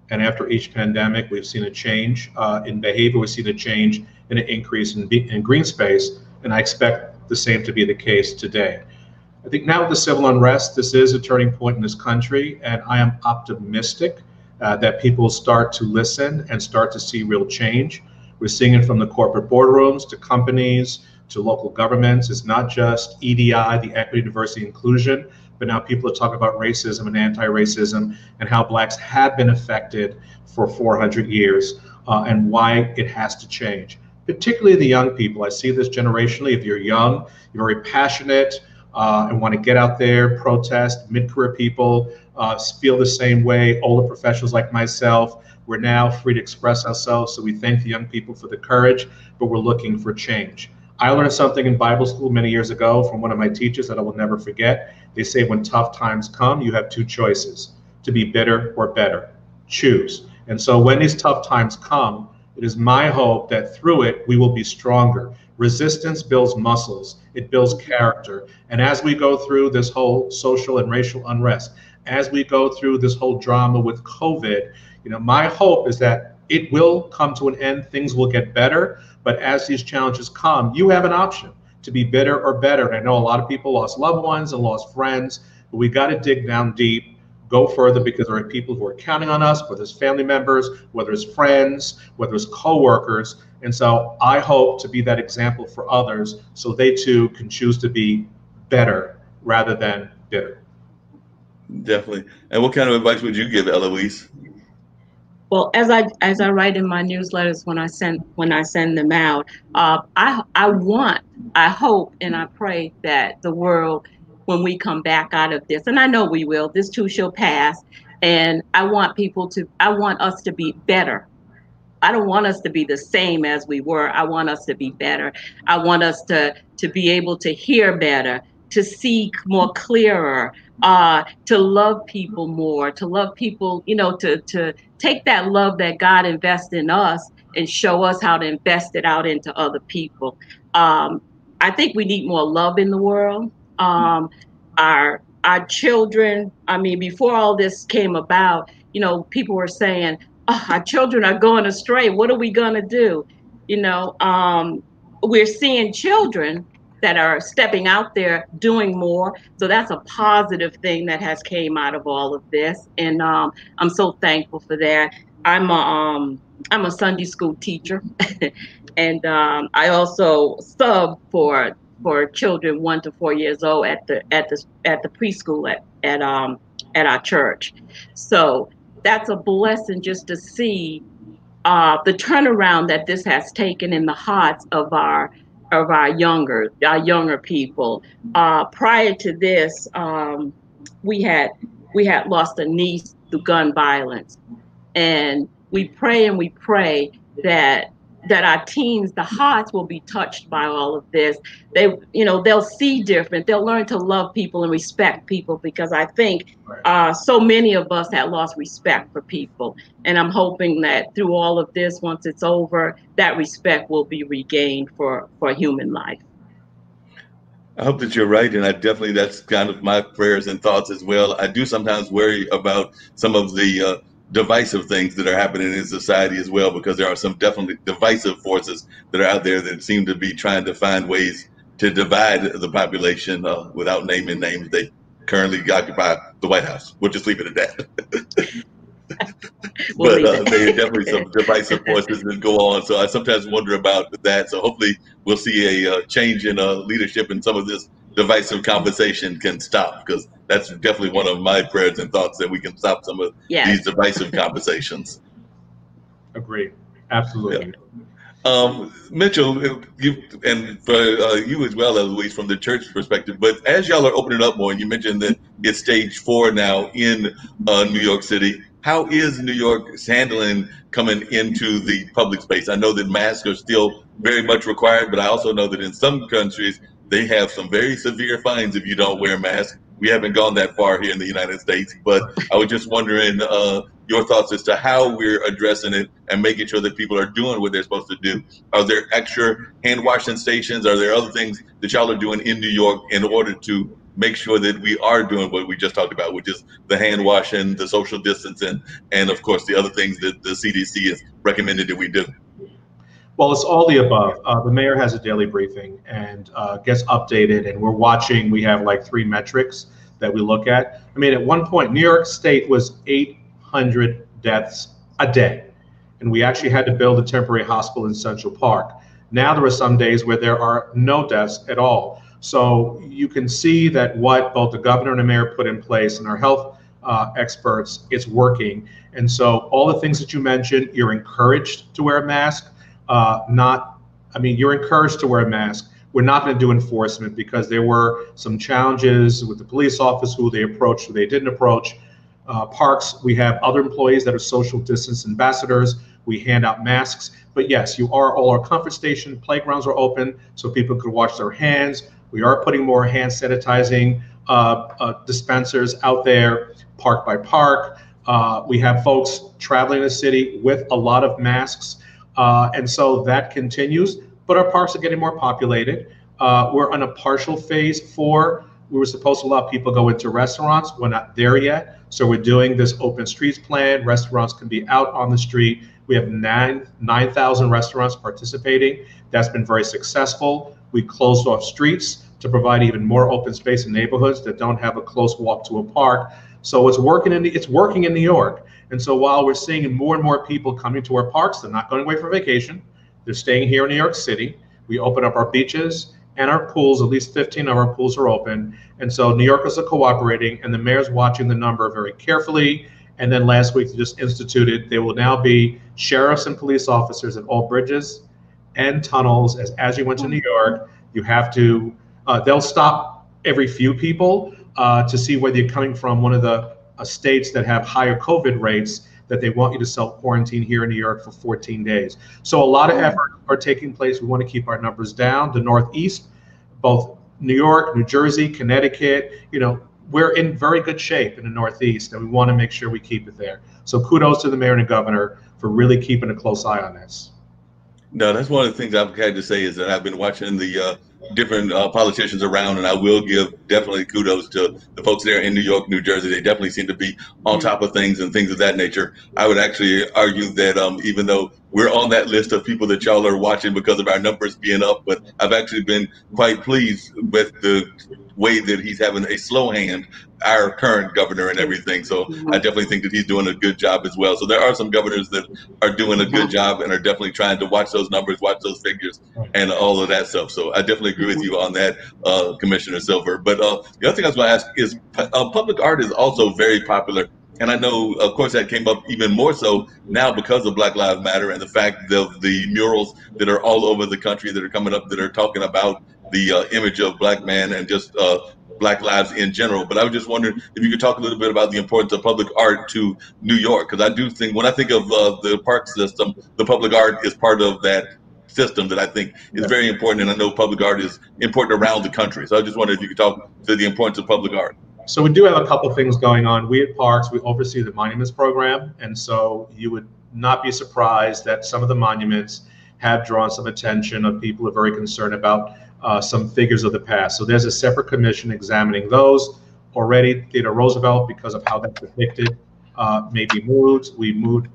And after each pandemic, we've seen a change in behavior. We've seen a change and an increase in green space. And I expect the same to be the case today. I think now with the civil unrest, this is a turning point in this country, and I am optimistic that people start to listen and start to see real change. We're seeing it from the corporate boardrooms to companies to local governments. It's not just EDI, the equity, diversity, inclusion, but now people are talking about racism and anti-racism and how blacks have been affected for 400 years and why it has to change. Particularly the young people. I see this generationally. If you're young, you're very passionate and want to get out there, protest. Mid-career people feel the same way. Older professionals like myself, we're now free to express ourselves. So we thank the young people for the courage, but we're looking for change. I learned something in Bible school many years ago from one of my teachers that I will never forget. They say when tough times come, you have two choices: to be bitter or better. Choose. And so when these tough times come, it is my hope that through it, we will be stronger. Resistance builds muscles, it builds character. And as we go through this whole social and racial unrest, as we go through this whole drama with COVID, my hope is that it will come to an end, things will get better. But as these challenges come, you have an option to be bitter or better. And I know a lot of people lost loved ones and lost friends, but we got to dig down deep, go further, because there are people who are counting on us, whether it's family members, whether it's friends, whether it's coworkers. And so I hope to be that example for others so they too can choose to be better rather than bitter. Definitely. And what kind of advice would you give, Eloise? Well, as I write in my newsletters when I send them out, I hope and I pray that the world, when we come back out of this, and I know we will, this too shall pass, and I want us to be better. I don't want us to be the same as we were. I want us to be better. I want us to be able to hear better, to see more clearer, to love people more, to love people, to take that love that God invests in us and show us how to invest it out into other people. I think we need more love in the world. Our children, I mean, before all this came about, people were saying, oh, our children are going astray. What are we going to do? We're seeing children that are stepping out there doing more. So that's a positive thing that has came out of all of this. And I'm so thankful for that. I'm a Sunday school teacher and I also sub for children 1 to 4 years old at the preschool at our church. So that's a blessing just to see the turnaround that this has taken in the hearts of our younger people. Prior to this, we had lost a niece through gun violence, and we pray that our teens, the hearts will be touched by all of this. They'll see different. They'll learn to love people and respect people, because I think so many of us had lost respect for people. And I'm hoping that through all of this, once it's over, that respect will be regained for human life. I hope that you're right, and that's kind of my prayers and thoughts as well. I do sometimes worry about some of the divisive things that are happening in society as well, because there are some definitely divisive forces that are out there that seem to be trying to find ways to divide the population without naming names. They currently occupy the White House. We'll just leave it at that. But there are definitely some divisive forces that go on. So I sometimes wonder about that. So hopefully we'll see a change in leadership, and some of this divisive conversation can stop, because that's definitely one of my prayers and thoughts, that we can stop some of these divisive conversations. Agree. Absolutely. Yeah. Mitchell, and for you as well, Eloise, from the church perspective, but as y'all are opening up more, and you mentioned that it's stage 4 now in New York City, how is New York handling coming into the public space? I know that masks are still very much required, but I also know that in some countries, they have some very severe fines if you don't wear a mask. We haven't gone that far here in the United States, but I was just wondering your thoughts as to how we're addressing it and making sure that people are doing what they're supposed to do. Are there extra hand washing stations? Are there other things that y'all are doing in New York in order to make sure that we are doing what we just talked about, which is the hand washing, the social distancing, and of course the other things that the CDC has recommended that we do? Well, it's all the above. The mayor has a daily briefing and gets updated, and we're watching. We have like 3 metrics that we look at. I mean, at one point, New York State was 800 deaths a day, and we actually had to build a temporary hospital in Central Park. Now there are some days where there are no deaths at all. So you can see that what both the governor and the mayor put in place and our health experts, it's working. And so all the things that you mentioned, you're encouraged to wear a mask. You're encouraged to wear a mask. We're not going to do enforcement because there were some challenges with the police office, who they approached, who they didn't approach. Parks, we have other employees that are social distance ambassadors. We hand out masks. But yes, all our comfort station playgrounds are open so people could wash their hands. We are putting more hand sanitizing dispensers out there, park by park. We have folks traveling the city with a lot of masks. And so that continues, but our parks are getting more populated. We're on a partial phase 4. We were supposed to allow people go into restaurants. We're not there yet. So we're doing this open streets plan. Restaurants can be out on the street. We have 9,000 restaurants participating. That's been very successful. We closed off streets to provide even more open space in neighborhoods that don't have a close walk to a park. So it's working in New York. And so while we're seeing more and more people coming to our parks, they're not going away for vacation. They're staying here in New York City. We open up our beaches and our pools. At least 15 of our pools are open. And so New Yorkers are cooperating, and the mayor's watching the number very carefully. And then last week, they just instituted, there will now be sheriffs and police officers at all bridges and tunnels. As you went to New York, you have to, they'll stop every few people to see whether you're coming from one of the states that have higher COVID rates, that they want you to self-quarantine here in New York for 14 days. So a lot of efforts are taking place. We want to keep our numbers down. The Northeast, both New York, New Jersey, Connecticut, we're in very good shape in the Northeast, and we want to make sure we keep it there. So kudos to the mayor and the governor for really keeping a close eye on this. No, that's one of the things I've had to say is that I've been watching the different politicians around, and I will give definitely kudos to the folks there in New York, New Jersey. They definitely seem to be on top of things and things of that nature. I would actually argue that even though we're on that list of people that y'all are watching because of our numbers being up, but I've actually been quite pleased with the way that he's having a slow hand, our current governor and everything. So I definitely think that he's doing a good job as well. So there are some governors that are doing a good job and are definitely trying to watch those numbers, watch those figures, and all of that stuff. So I definitely agree with you on that, Commissioner Silver. But the other thing I was going to ask is public art is also very popular. And I know, of course, that came up even more so now because of Black Lives Matter and the fact of the murals that are all over the country that are coming up that are talking about the image of Black man and just Black lives in general. But I was just wondering if you could talk a little bit about the importance of public art to New York, because I do think when I think of the park system, the public art is part of that system that I think is very important. And I know public art is important around the country. So I just wondered if you could talk to the importance of public art. So we do have a couple of things going on. We at Parks, we oversee the monuments program. And so you would not be surprised that some of the monuments have drawn some attention of people who are very concerned about some figures of the past. So there's a separate commission examining those. Already, Theodore Roosevelt, because of how that's depicted, may be moved. We moved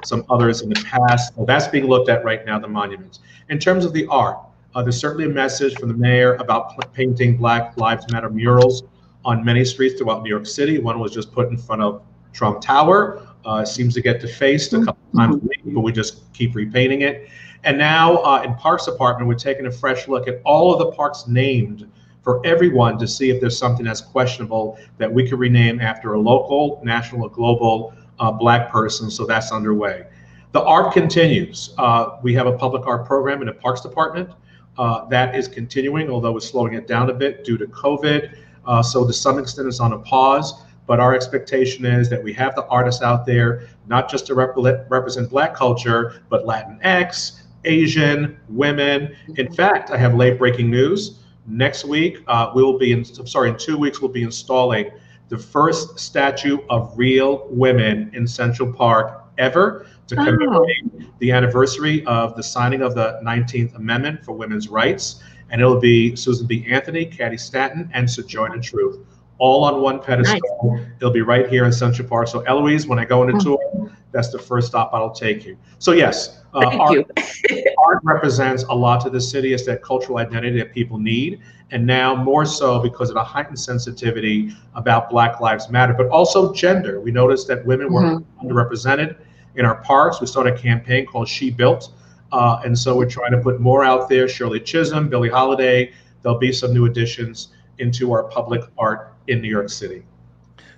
some others in the past. So that's being looked at right now, the monuments. In terms of the art, there's certainly a message from the mayor about painting Black Lives Matter murals on many streets throughout New York City. One was just put in front of Trump Tower. Seems to get defaced a couple times a week, but we just keep repainting it. And now in Parks Department, we're taking a fresh look at all of the parks named for everyone to see if there's something that's questionable that we could rename after a local, national, or global Black person. So that's underway. The art continues. We have a public art program in the Parks Department that is continuing, although we're slowing it down a bit due to COVID. So to some extent it's on a pause, but our expectation is that we have the artists out there, not just to represent Black culture, but Latinx, Asian, women. In fact, I have late breaking news. Next week, in 2 weeks, we'll be installing the first statue of real women in Central Park ever to commemorate the anniversary of the signing of the 19th Amendment for women's rights. And it'll be Susan B. Anthony, Cady Stanton, and Sojourner Truth, all on one pedestal. Nice. It'll be right here in Central Park. So Eloise, when I go on a tour, that's the first stop I'll take you. So yes, art art represents a lot to the city. It's that cultural identity that people need. And now more so because of the heightened sensitivity about Black Lives Matter, but also gender. We noticed that women were underrepresented in our parks. We started a campaign called She Built. And so we're trying to put more out there. Shirley Chisholm, Billie Holiday, there'll be some new additions into our public art in New York City.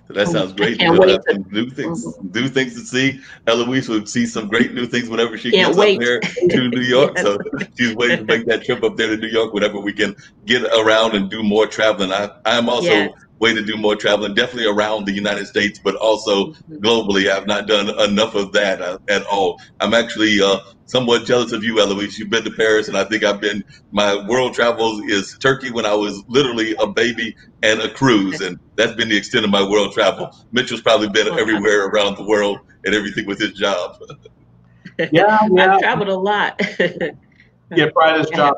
So that sounds great. We'll have some new things to see. Eloise will see some great new things whenever she gets up there to New York. Yes. So she's waiting to make that trip up there to New York whenever we can get around and do more traveling. I'm also waiting to do more traveling, definitely around the United States, but also globally. I've not done enough of that at all. I'm actually somewhat jealous of you, Eloise. You've been to Paris, and I think my world travels is Turkey when I was literally a baby and a cruise, and that's been the extent of my world travel. Mitchell's probably been everywhere around the world and everything with his job. Yeah. I've traveled a lot. Prior to this job,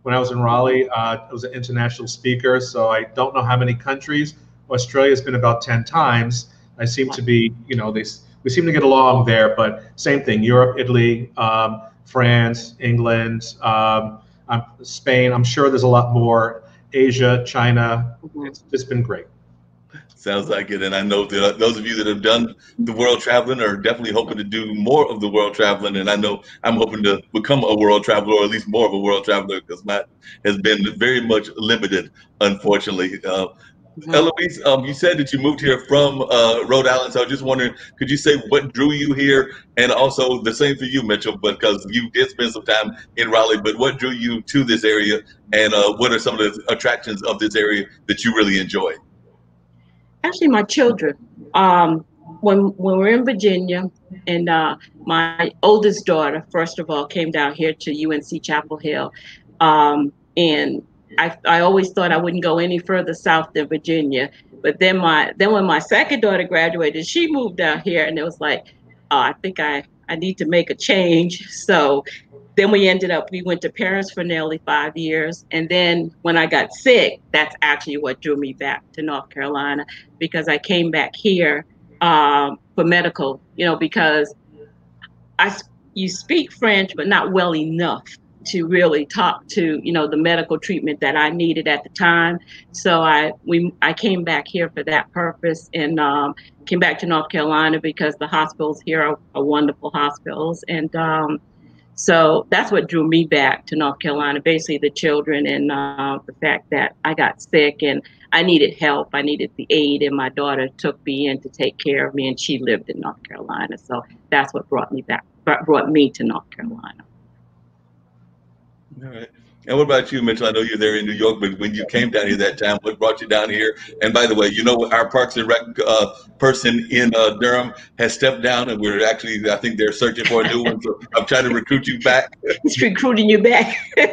when I was in Raleigh, I was an international speaker, so I don't know how many countries. Australia's been about 10 times. I seem to be, we seem to get along there, but same thing, Europe, Italy, France, England, Spain. I'm sure there's a lot more. Asia, China. It's been great. Sounds like it. And I know that those of you that have done the world traveling are definitely hoping to do more of the world traveling. And I know I'm hoping to become a world traveler, or at least more of a world traveler, because mine has been very much limited, unfortunately. Eloise, you said that you moved here from Rhode Island. So I was just wondering, could you say what drew you here? And also the same for you, Mitchell, because you did spend some time in Raleigh, but what drew you to this area? And what are some of the attractions of this area that you really enjoy? Actually, my children. When we're in Virginia, and my oldest daughter, first of all, came down here to UNC Chapel Hill. And I always thought I wouldn't go any further south than Virginia. But then when my second daughter graduated, she moved out here, and it was like, I think I need to make a change. So then we went to Paris for nearly 5 years. And then when I got sick, that's actually what drew me back to North Carolina, because I came back here for medical, because you speak French, but not well enough to really talk to, the medical treatment that I needed at the time. So I came back here for that purpose, and came back to North Carolina because the hospitals here are wonderful hospitals. And so that's what drew me back to North Carolina, basically the children, and the fact that I got sick and I needed help. I needed the aid, and my daughter took me in to take care of me, and she lived in North Carolina. So that's what brought me to North Carolina. All right. And what about you, Mitchell? I know you're there in New York, but when you came down here that time, what brought you down here? And by the way, our Parks and Rec person in Durham has stepped down, and we're actually, I think they're searching for a new one. So I'm trying to recruit you back. He's recruiting you back. You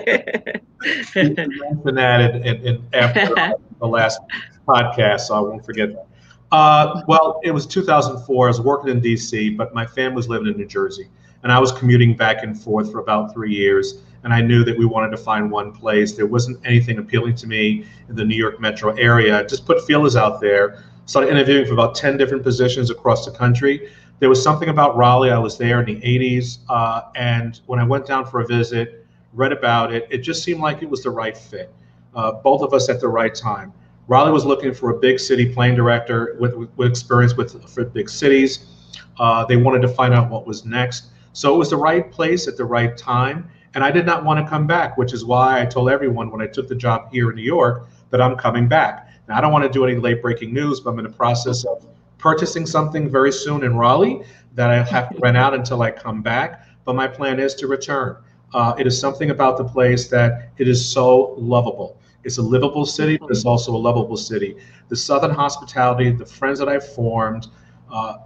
mentioned that after the last podcast, so I won't forget that. Well, it was 2004. I was working in D.C., but my family was living in New Jersey, and I was commuting back and forth for about 3 years. And I knew that we wanted to find one place. There wasn't anything appealing to me in the New York metro area. I just put feelers out there, started interviewing for about 10 different positions across the country. There was something about Raleigh. I was there in the 80s. And when I went down for a visit, read about it, it just seemed like it was the right fit. Both of us at the right time. Raleigh was looking for a big city plane director with experience for big cities. They wanted to find out what was next. So it was the right place at the right time. And I did not want to come back, which is why I told everyone when I took the job here in New York that I'm coming back. Now, I don't want to do any late breaking news, but I'm in the process of purchasing something very soon in Raleigh that I have to rent out until I come back. But my plan is to return. It is something about the place that it is so lovable. It's a livable city, but it's also a lovable city. The Southern hospitality, the friends that I've formed,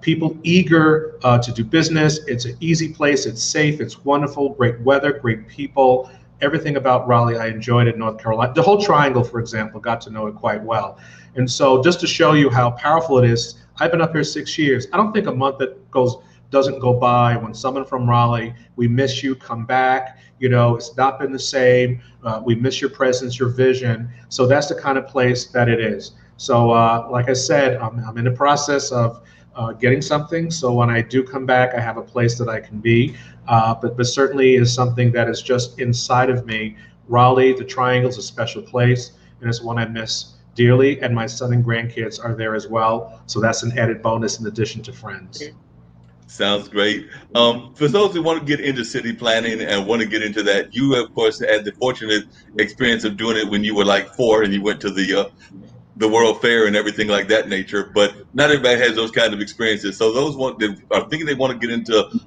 people eager to do business. It's an easy place. It's safe. It's wonderful. Great weather, great people. Everything about Raleigh I enjoyed in North Carolina. The whole triangle, for example, got to know it quite well. And so just to show you how powerful it is, I've been up here 6 years. I don't think a month that doesn't go by when someone from Raleigh, we miss you, come back. It's not been the same. We miss your presence, your vision. So that's the kind of place that it is. So like I said, I'm in the process of getting something. So when I do come back, I have a place that I can be. But certainly is something that is just inside of me. Raleigh, the Triangle is a special place, and it's one I miss dearly. And my son and grandkids are there as well. So that's an added bonus in addition to friends. Sounds great. For those who want to get into city planning and want to get into that, you of course had the fortunate experience of doing it when you were like 4 and you went to the World Fair and everything like that nature. But not everybody has those kind of experiences. So those that are thinking they want to get into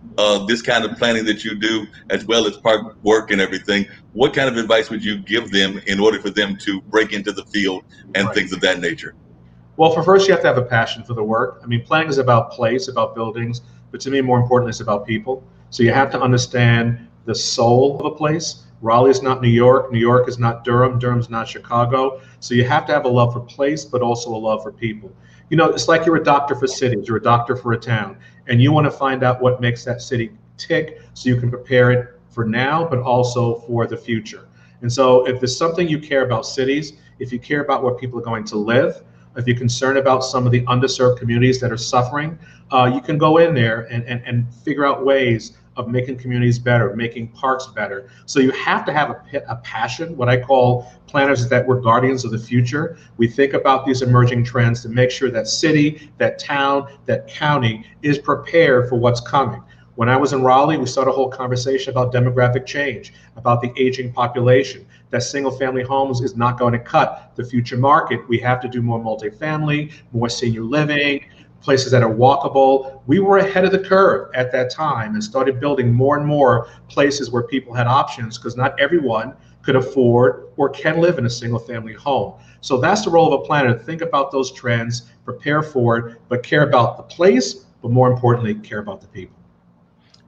this kind of planning that you do, as well as park work and everything, what kind of advice would you give them in order for them to break into the field and Right. things of that nature? Well, for first, you have to have a passion for the work. I mean, planning is about place, about buildings, but to me, more importantly, it's about people. So you have to understand the soul of a place. Raleigh is not New York. New York is not Durham. Durham's not Chicago. So you have to have a love for place, but also a love for people. You know, it's like you're a doctor for cities, you're a doctor for a town, and you want to find out what makes that city tick so you can prepare it for now, but also for the future. And so if there's something you care about cities, if you care about where people are going to live, if you're concerned about some of the underserved communities that are suffering, you can go in there and figure out ways of making communities better, making parks better. So you have to have a passion. What I call planners is that we're guardians of the future. We think about these emerging trends to make sure that city, that town, that county is prepared for what's coming. When I was in Raleigh, we started a whole conversation about demographic change, about the aging population, that single family homes is not going to cut the future market. We have to do more multifamily, more senior living, places that are walkable. We were ahead of the curve at that time and started building more and more places where people had options, because not everyone could afford or can live in a single family home. So that's the role of a planner, to think about those trends, prepare for it, but care about the place, but more importantly, care about the people.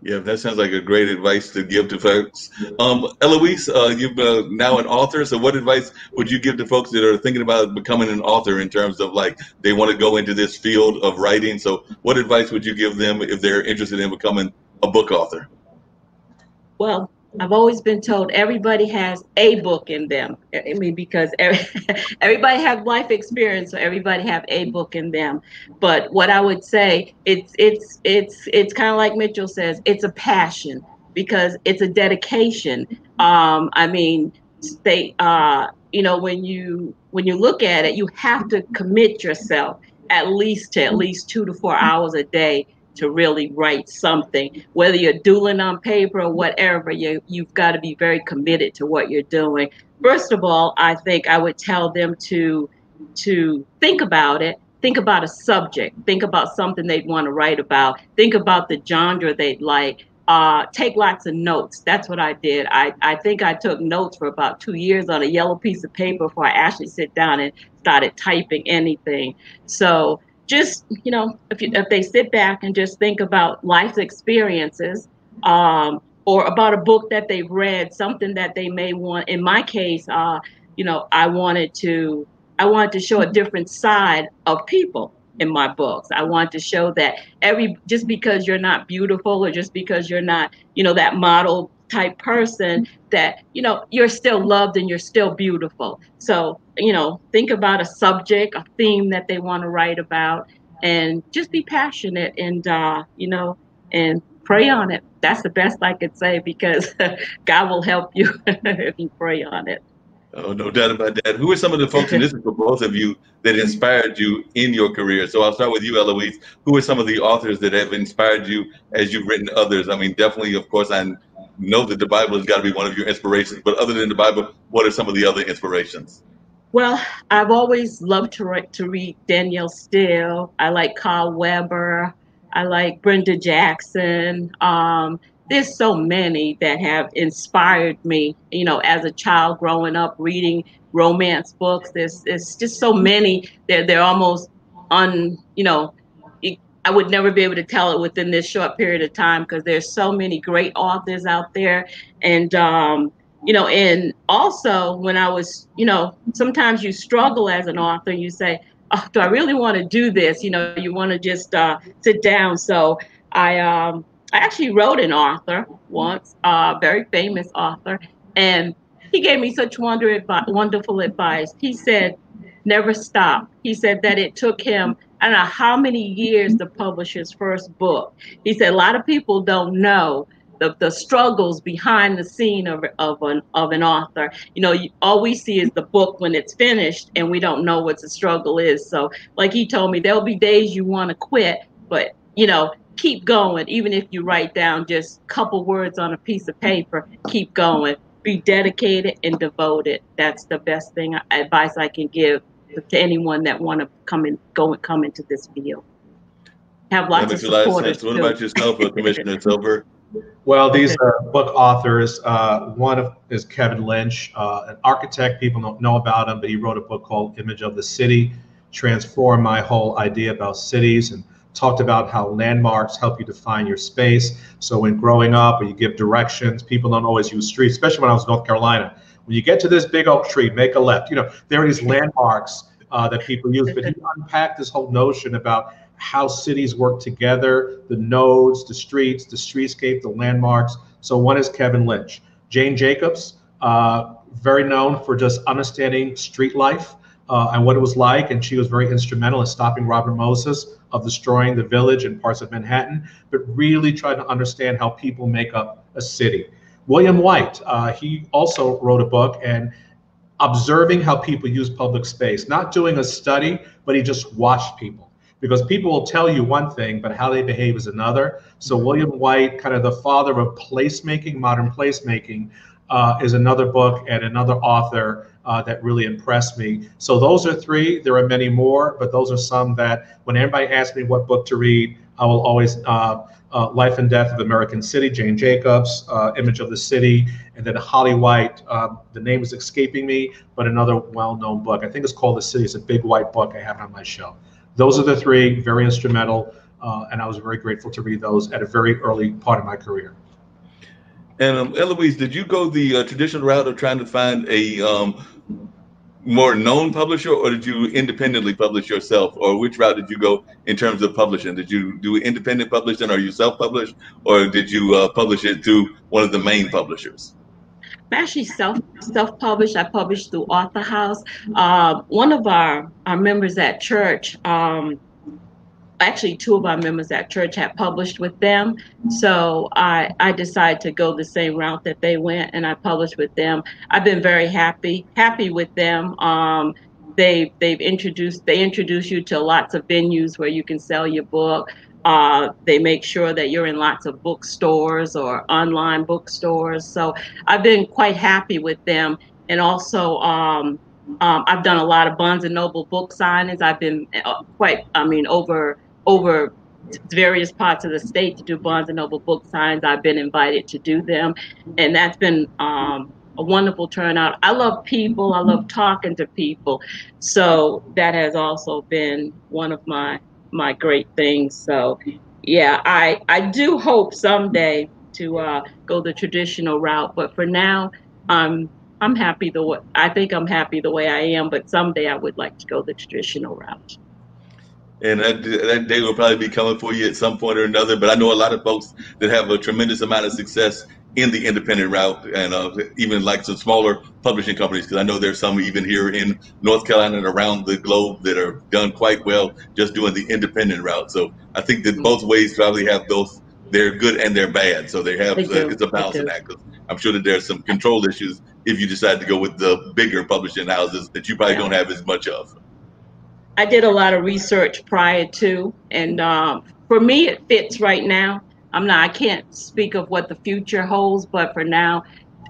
Yeah, that sounds like a great advice to give to folks. Eloise, you're now an author. So what advice would you give to folks that are thinking about becoming an author, in terms of like they want to go into this field of writing? So what advice would you give them if they're interested in becoming a book author? Well, I've always been told everybody has a book in them. I mean, because everybody have life experience, so everybody have a book in them. But what I would say, it's kind of like Mitchell says, it's a passion, because it's a dedication. I mean, they, when you look at it, you have to commit yourself at least 2 to 4 hours a day to really write something. Whether you're doodling on paper or whatever, you've got to be very committed to what you're doing. First of all, I think I would tell them to think about it. Think about a subject. Think about something they'd want to write about. Think about the genre they'd like. Take lots of notes. That's what I did. I think I took notes for about 2 years on a yellow piece of paper before I actually sit down and started typing anything. So just, if they sit back and just think about life's experiences, or about a book that they've read, something that they may want. In my case, I wanted to show a different side of people in my books. I want to show that just because you're not beautiful, or just because you're not, that model type person, that, you're still loved and you're still beautiful. So, think about a subject, a theme that they want to write about, and just be passionate, and, and pray on it. That's the best I could say, because God will help you if you pray on it. Oh, no doubt about that. Who are some of the folks, and this is for both of you, that inspired you in your career? So I'll start with you, Eloise. Who are some of the authors that have inspired you as you've written others? I mean, definitely, of course, I know that the Bible has got to be one of your inspirations, but other than the Bible, what are some of the other inspirations? Well, I've always loved to read Danielle Steele. I like Carl Weber. I like Brenda Jackson. There's so many that have inspired me, as a child growing up reading romance books. There's just so many. They're almost I would never be able to tell it within this short period of time, because there's so many great authors out there. And and also when I was, sometimes you struggle as an author. You say, oh, do I really want to do this? You want to just sit down. So I actually wrote an author once, a very famous author, and he gave me such wonderful advice. He said, never stop. He said that it took him, I don't know how many years to publish his first book. He said a lot of people don't know the struggles behind the scene of an author. You know, all we see is the book when it's finished, and we don't know what the struggle is. So, like he told me, there'll be days you want to quit, but you know, keep going. Even if you write down just a couple words on a piece of paper, keep going. Be dedicated and devoted. That's the best thing advice I can give to anyone that want to come into this field. Have That lots of makes a lot of supporters sense. What too. about yourself, Commissioner Silver? Well, these book authors, is Kevin Lynch, an architect. People don't know about him, but he wrote a book called Image of the City, transformed my whole idea about cities, and talked about how landmarks help you define your space. So when growing up or you give directions, people don't always use streets, especially when I was in North Carolina. When you get to this big oak tree, make a left. You know, there are these landmarks that people use, but he unpacked this whole notion about how cities work together, the nodes, the streets, the streetscape, the landmarks. So one is Kevin Lynch. Jane Jacobs, very known for just understanding street life and what it was like, and she was very instrumental in stopping Robert Moses of destroying the village and parts of Manhattan, but really tried to understand how people make up a city. William White, he also wrote a book and observing how people use public space, not doing a study, but he just watched people. Because people will tell you one thing, but how they behave is another. So William White, kind of the father of placemaking, modern placemaking, is another book and another author that really impressed me. So those are three. There are many more, but those are some that when everybody asks me what book to read, I will always Life and Death of American City, Jane Jacobs, Image of the City, and then Holly White. The name is escaping me, but another well-known book. I think it's called The City. It's a big white book I have on my shelf. Those are the three, very instrumental, and I was very grateful to read those at a very early part of my career. And Eloise, did you go the traditional route of trying to find a more known publisher, or did you independently publish yourself, or which route did you go in terms of publishing? Did you do independent publishing, or you self-published, or did you publish it through one of the main publishers? I'm actually self-published. I published through Author House. One of our members at church, actually two of our members at church had published with them. So I decided to go the same route that they went, and I published with them. I've been very happy with them. They introduce you to lots of venues where you can sell your book. They make sure that you're in lots of bookstores or online bookstores. So I've been quite happy with them. And also, I've done a lot of Barnes and Noble book signings. I've been over various parts of the state to do Barnes and Noble book signs. I've been invited to do them, and that's been a wonderful turnout. I love people. I love talking to people. So that has also been one of my great things. So yeah, I do hope someday to go the traditional route, but for now, I'm happy I think I'm happy the way I am, but someday I would like to go the traditional route. And that day will probably be coming for you at some point or another. But I know a lot of folks that have a tremendous amount of success in the independent route, and even like some smaller publishing companies, because I know there's some even here in North Carolina and around the globe that are done quite well just doing the independent route. So I think that both ways probably have they're good and they're bad. So it's a balancing act. I'm sure that there's some control issues if you decide to go with the bigger publishing houses that you probably don't have as much of. I did a lot of research prior to, and for me, it fits right now. I can't speak of what the future holds, but for now,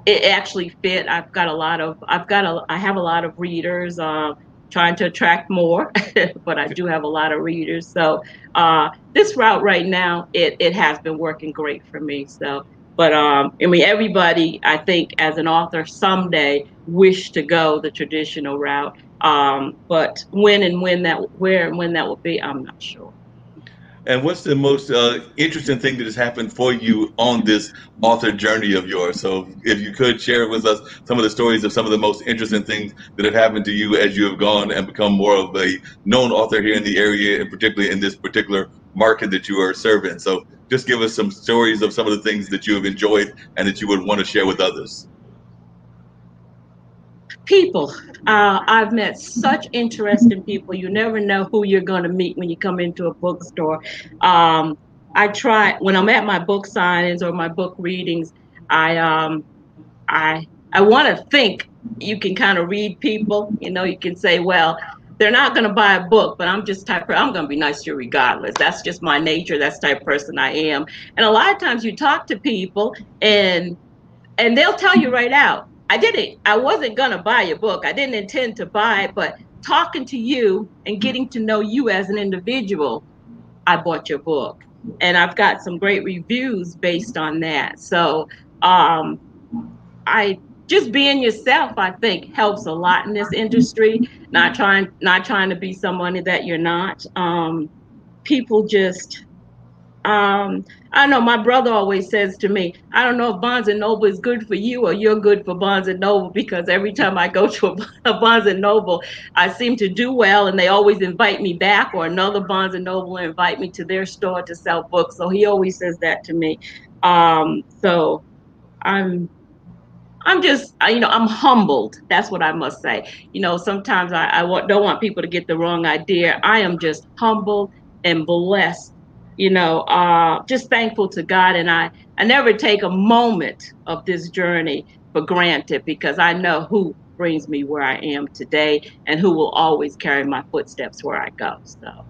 it actually fit. I have a lot of readers, trying to attract more, but I do have a lot of readers. So this route right now, it has been working great for me. So, but everybody, I think, as an author, someday wish to go the traditional route. But where and when that will be, I'm not sure. And what's the most interesting thing that has happened for you on this author journey of yours? So if you could share with us some of the stories of some of the most interesting things that have happened to you as you have gone and become more of a known author here in the area, and particularly in this particular market that you are serving. So just give us some stories of some of the things that you have enjoyed and that you would want to share with others. People. I've met such interesting people. You never know who you're going to meet when you come into a bookstore. Um, I try when I'm at my book signings or my book readings. I I want to think you can kind of read people. You know, you can say, well, they're not going to buy a book, but I'm just I'm going to be nice to you regardless. That's just my nature. That's the type of person I am. And a lot of times you talk to people and they'll tell you right out, I wasn't going to buy your book. I didn't intend to buy it, but talking to you and getting to know you as an individual, I bought your book. And I've got some great reviews based on that. So um, I just being yourself, I think, helps a lot in this industry. Not trying to be someone that you're not. People just I know my brother always says to me, I don't know if Barnes and Noble is good for you or you're good for Barnes and Noble, because every time I go to a Barnes and Noble, I seem to do well and they always invite me back, or another Barnes and Noble invite me to their store to sell books. So he always says that to me. So I'm just, I'm humbled. That's what I must say. Sometimes don't want people to get the wrong idea. I am just humbled and blessed, just thankful to God. And I never take a moment of this journey for granted, because I know who brings me where I am today and who will always carry my footsteps where I go. So.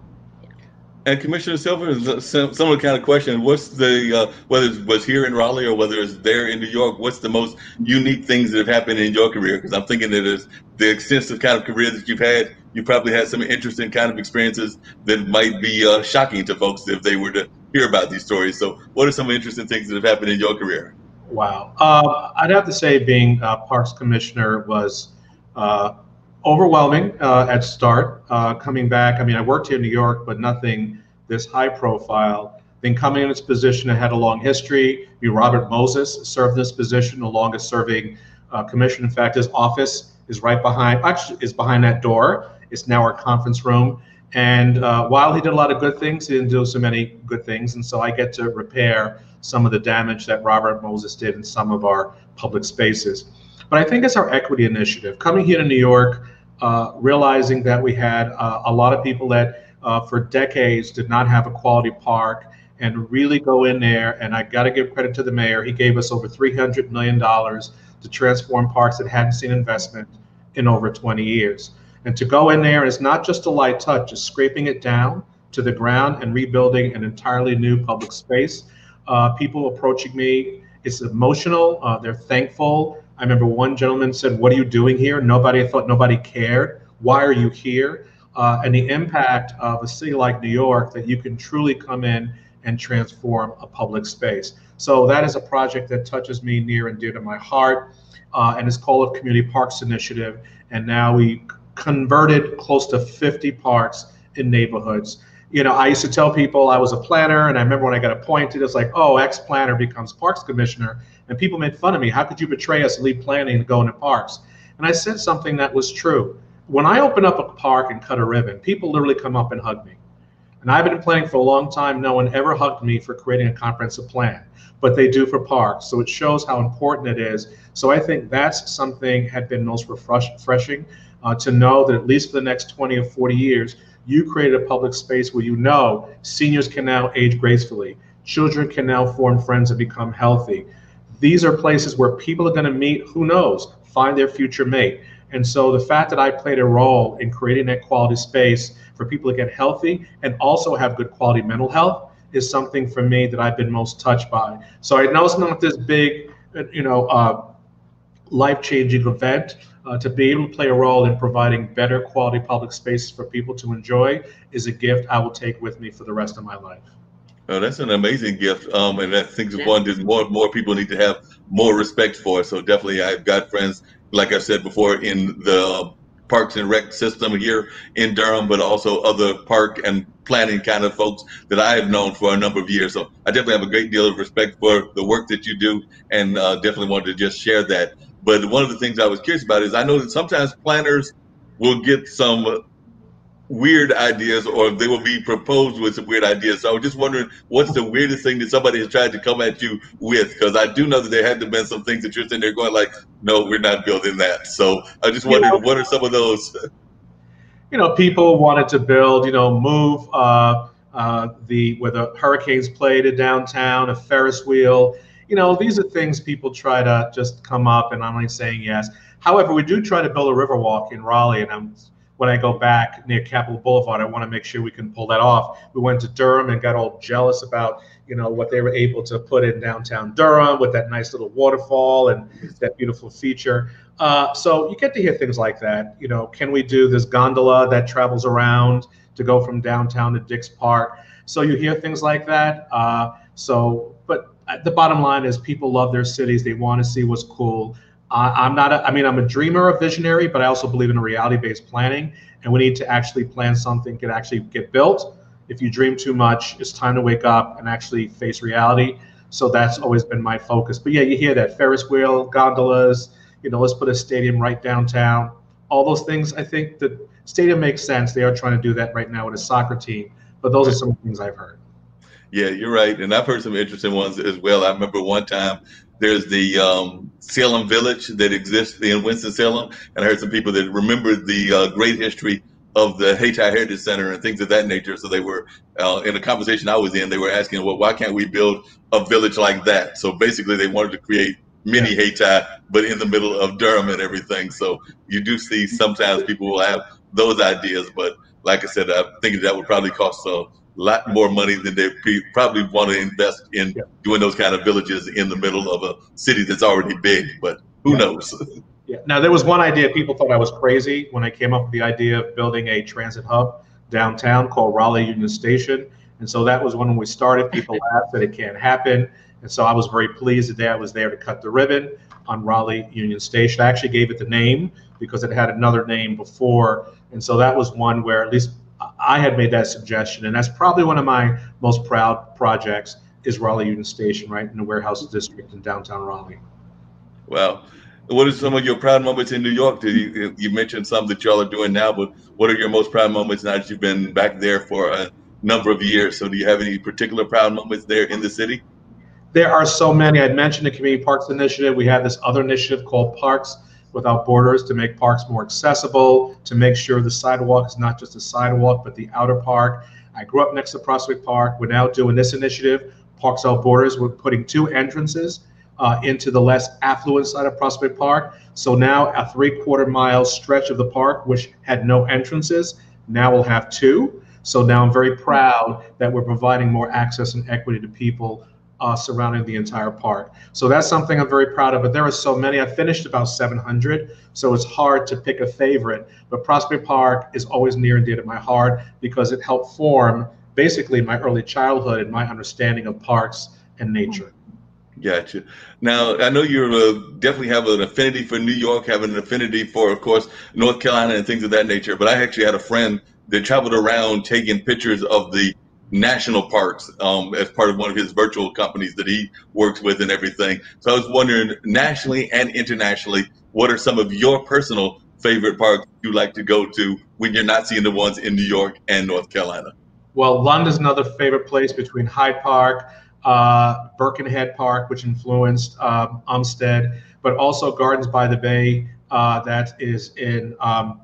And Commissioner Silver, similar kind of question. What's the, whether it was here in Raleigh or whether it's there in New York, what's the most unique things that have happened in your career? Because I'm thinking that it's the extensive kind of career that you've had, you probably had some interesting kind of experiences that might be shocking to folks if they were to hear about these stories. So what are some interesting things that have happened in your career? Wow. I'd have to say being Parks Commissioner was overwhelming at start. Coming back, I mean, I worked here in New York, but nothing this high profile. Then coming in this position, I had a long history. Robert Moses served in this position, the longest serving commissioner. In fact, his office is right behind, actually is behind that door. It's now our conference room. And while he did a lot of good things, he didn't do so many good things. And so I get to repair some of the damage that Robert Moses did in some of our public spaces. But I think it's our equity initiative. Coming here to New York, realizing that we had a lot of people that for decades did not have a quality park, and really go in there. And I got to give credit to the mayor. He gave us over $300 million to transform parks that hadn't seen investment in over 20 years. And to go in there, it's not just a light touch, it's scraping it down to the ground and rebuilding an entirely new public space. People approaching me, it's emotional, they're thankful. I remember one gentleman said, "What are you doing here?" I thought nobody cared. Why are you here? And the impact of a city like New York, that you can truly come in and transform a public space. So that is a project that touches me near and dear to my heart, and it's called a Community Parks Initiative. And now we converted close to 50 parks in neighborhoods. I used to tell people I was a planner, and I remember when I got appointed, it's like, oh, ex-planner becomes parks commissioner, and people made fun of me. How could you betray us and leave planning and go into parks? And I said something that was true. When I open up a park and cut a ribbon, people literally come up and hug me. And I've been planning for a long time. No one ever hugged me for creating a comprehensive plan, but they do for parks. So it shows how important it is. So I think that's something had been most refreshing to know that at least for the next 20 or 40 years, you created a public space where seniors can now age gracefully. Children can now form friends and become healthy. These are places where people are going to meet, who knows, find their future mate. And so the fact that I played a role in creating that quality space for people to get healthy and also have good quality mental health is something for me that I've been most touched by. So I know it's not this big, life-changing event. To be able to play a role in providing better quality public spaces for people to enjoy is a gift I will take with me for the rest of my life. Oh, that's an amazing gift, and I think it's one that more people need to have more respect for. So definitely, I've got friends, like I said before, in the Parks and Rec system here in Durham, but also other park and planning kind of folks that I have known for a number of years. So I definitely have a great deal of respect for the work that you do, and definitely wanted to just share that. But one of the things I was curious about is I know that sometimes planners will get some weird ideas, or they will be proposed with some weird ideas. So I was just wondering, what's the weirdest thing that somebody has tried to come at you with? Because I do know that there had to have been some things that you're sitting there going like, no, we're not building that. So I just You wondered, know, what are some of those? people wanted to build, move the where the Hurricanes played in downtown, a Ferris wheel. These are things people try to just come up, and I'm only saying yes. However, we do try to build a river walk in Raleigh, and when I go back near Capitol Boulevard, I want to make sure we can pull that off. We went to Durham and got all jealous about, what they were able to put in downtown Durham with that nice little waterfall and that beautiful feature. So you get to hear things like that. Can we do this gondola that travels around to go from downtown to Dix Park? So you hear things like that. But the bottom line is people love their cities. They want to see what's cool. I'm not. I'm a dreamer, a visionary, but I also believe in a reality-based planning. And we need to actually plan something can actually get built. If you dream too much, it's time to wake up and actually face reality. So that's always been my focus. But yeah, you hear that Ferris wheel, gondolas. Let's put a stadium right downtown. All those things. I think the stadium makes sense. They are trying to do that right now with a soccer team. But those are some things I've heard. Yeah, you're right. And I've heard some interesting ones as well. I remember one time there's the Salem Village that exists in Winston-Salem. And I heard some people that remembered the great history of the Hayti Heritage Center and things of that nature. So they were, in a conversation I was in, they were asking, well, why can't we build a village like that? So basically they wanted to create mini Hayti, but in the middle of Durham and everything. So you do see sometimes people will have those ideas. But like I said, I think that would probably cost a lot more money than they probably want to invest in doing those kind of villages in the middle of a city that's already big. But who knows? Yeah. Now, there was one idea people thought I was crazy when I came up with the idea of building a transit hub downtown called Raleigh Union Station. And so that was when we started. People laughed that it can't happen. And so I was very pleased the day I was there to cut the ribbon on Raleigh Union Station. I actually gave it the name because it had another name before. And so that was one where at least I had made that suggestion. And that's probably one of my most proud projects is Raleigh Union Station, right in the warehouse district in downtown Raleigh. Well, what are some of your proud moments in New York? You mentioned some that y'all are doing now, but what are your most proud moments now that you've been back there for a number of years? So do you have any particular proud moments there in the city? There are so many. I'd mentioned the Community Parks Initiative. We have this other initiative called Parks Without Borders to make parks more accessible, to make sure the sidewalk is not just a sidewalk, but the outer park. I grew up next to Prospect Park. We're now doing this initiative, Parks Without Borders. We're putting 2 entrances into the less affluent side of Prospect Park. So now a 3/4 mile stretch of the park, which had no entrances, now will have 2. So now I'm very proud that we're providing more access and equity to people surrounding the entire park. So that's something I'm very proud of, but there are so many. I finished about 700, so it's hard to pick a favorite, but Prospect Park is always near and dear to my heart because it helped form basically my early childhood and my understanding of parks and nature. Gotcha. Now, I know you definitely have an affinity for New York, having an affinity for, of course, North Carolina and things of that nature, but I actually had a friend that traveled around taking pictures of the national parks as part of one of his virtual companies that he works with and everything. So I was wondering, nationally and internationally, what are some of your personal favorite parks you like to go to when you're not seeing the ones in New York and North Carolina? Well, London's another favorite place between Hyde Park, Birkenhead Park, which influenced Umstead, but also Gardens by the Bay. That is in,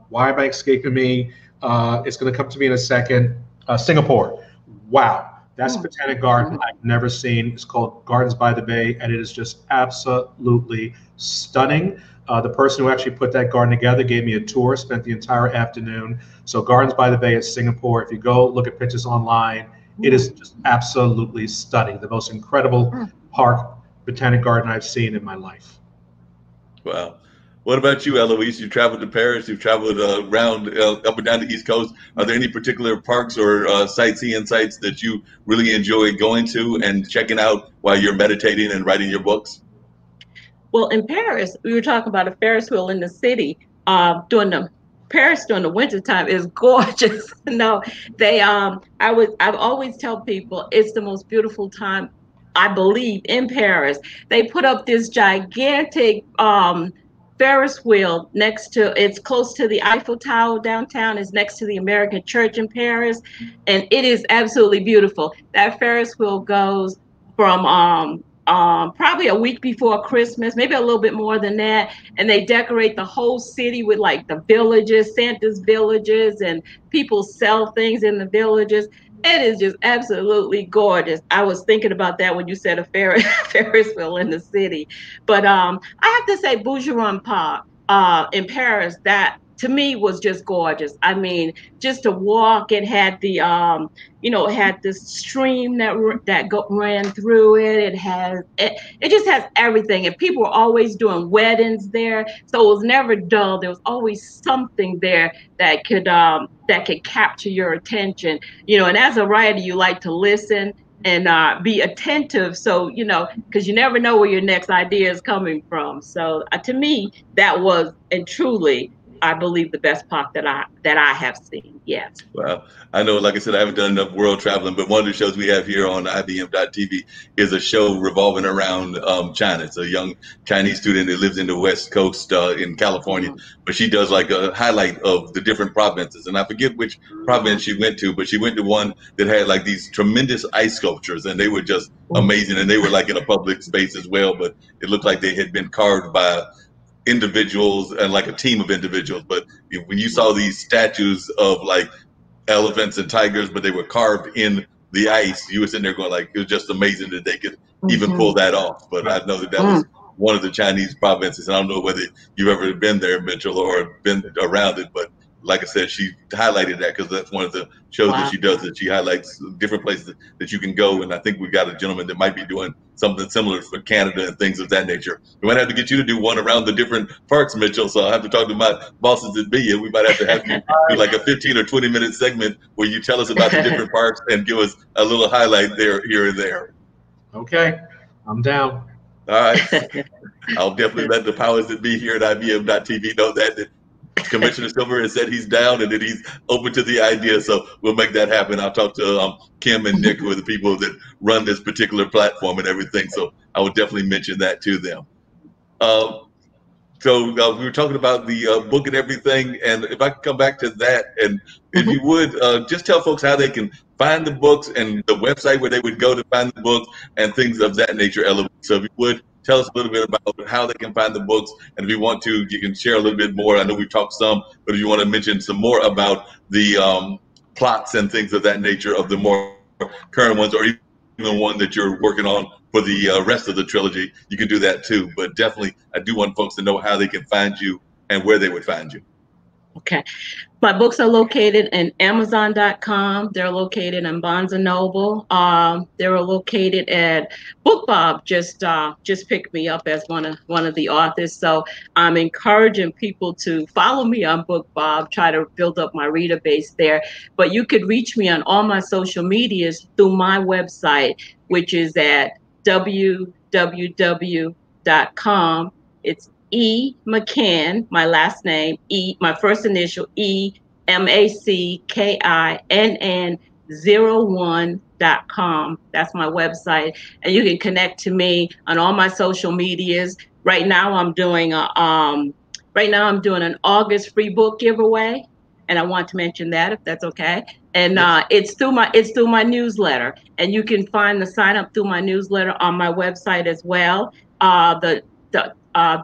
why am I escaping me? It's going to come to me in a second. Singapore. Wow, that's a botanic garden I've never seen. It's called Gardens by the Bay, and it is just absolutely stunning. The person who actually put that garden together gave me a tour, spent the entire afternoon. So Gardens by the Bay at Singapore, if you go look at pictures online, it is just absolutely stunning. The most incredible park, botanic garden I've seen in my life. Wow. What about you, Eloise? You've traveled to Paris. You've traveled around up and down the East Coast. Are there any particular parks or sightseeing sites that you really enjoy going to and checking out while you're meditating and writing your books? Well, in Paris, we were talking about a Ferris wheel in the city. Paris during the wintertime is gorgeous. No, I've always tell people it's the most beautiful time, I believe, in Paris. They put up this gigantic Ferris wheel it's close to the Eiffel Tower downtown. It's next to the American Church in Paris. And it is absolutely beautiful. That Ferris wheel goes from probably a week before Christmas, maybe a little bit more than that. And they decorate the whole city with like the villages, Santa's villages, and people sell things in the villages. It is just absolutely gorgeous. I was thinking about that when you said a Ferris wheel in the city. But I have to say, Boucheron Park in Paris, that to me was just gorgeous. I mean, just to walk, it had the it had this stream that ran through it. It just has everything, and people were always doing weddings there, so it was never dull. There was always something there that could capture your attention. And as a writer, you like to listen and be attentive, so because you never know where your next idea is coming from. So to me, that was and truly, I believe, the best park that I have seen. Yes. Well, I know, like I said, I haven't done enough world traveling, but one of the shows we have here on IBM.TV is a show revolving around China. It's a young Chinese student that lives in the West Coast in California, but she does like a highlight of the different provinces. And I forget which province she went to, but she went to one that had like these tremendous ice sculptures, and they were just amazing. And they were like in a public space as well, but it looked like they had been carved by individuals and like a team of individuals. But when you saw these statues of like elephants and tigers, but they were carved in the ice, you were sitting there going like, it was just amazing that they could even pull that off. But I know that was one of the Chinese provinces, and I don't know whether you've ever been there, Mitchell, or been around it, but like I said, she highlighted that because that's one of the shows that she does, that she highlights different places that you can go. And I think we've got a gentleman that might be doing something similar for Canada and things of that nature. We might have to get you to do one around the different parks, Mitchell. So I'll have to talk to my bosses at BIA. We might have to have you do like a 15 or 20-minute segment where you tell us about the different parks and give us a little highlight there, here and there. Okay, I'm down. All right. I'll definitely let the powers that be here at IBM.TV know that Commissioner Silver has said he's down and that he's open to the idea. So we'll make that happen. I'll talk to Kim and Nick, who are the people that run this particular platform and everything. So I will definitely mention that to them. So we were talking about the book and everything. And if I could come back to that, and if you would just tell folks how they can find the books and the website where they would go to find the books and things of that nature, Eloise. So if you would, tell us a little bit about how they can find the books. And if you want to, you can share a little bit more. I know we've talked some, but if you want to mention some more about the plots and things of that nature of the more current ones, or even one that you're working on for the rest of the trilogy, you can do that too. But definitely, I do want folks to know how they can find you and where they would find you. Okay. My books are located in Amazon.com. They're located in Barnes & Noble. They're located at BookBob. Just picked me up as one of the authors. So I'm encouraging people to follow me on BookBob, try to build up my reader base there. But you could reach me on all my social medias through my website, which is at www.com. It's E. McCann, my last name, my first initial, EMACKINN01.com. That's my website. And you can connect to me on all my social medias. Right now I'm doing an August free book giveaway. And I want to mention that, if that's okay. And it's through my newsletter. And you can find the sign up through my newsletter on my website as well.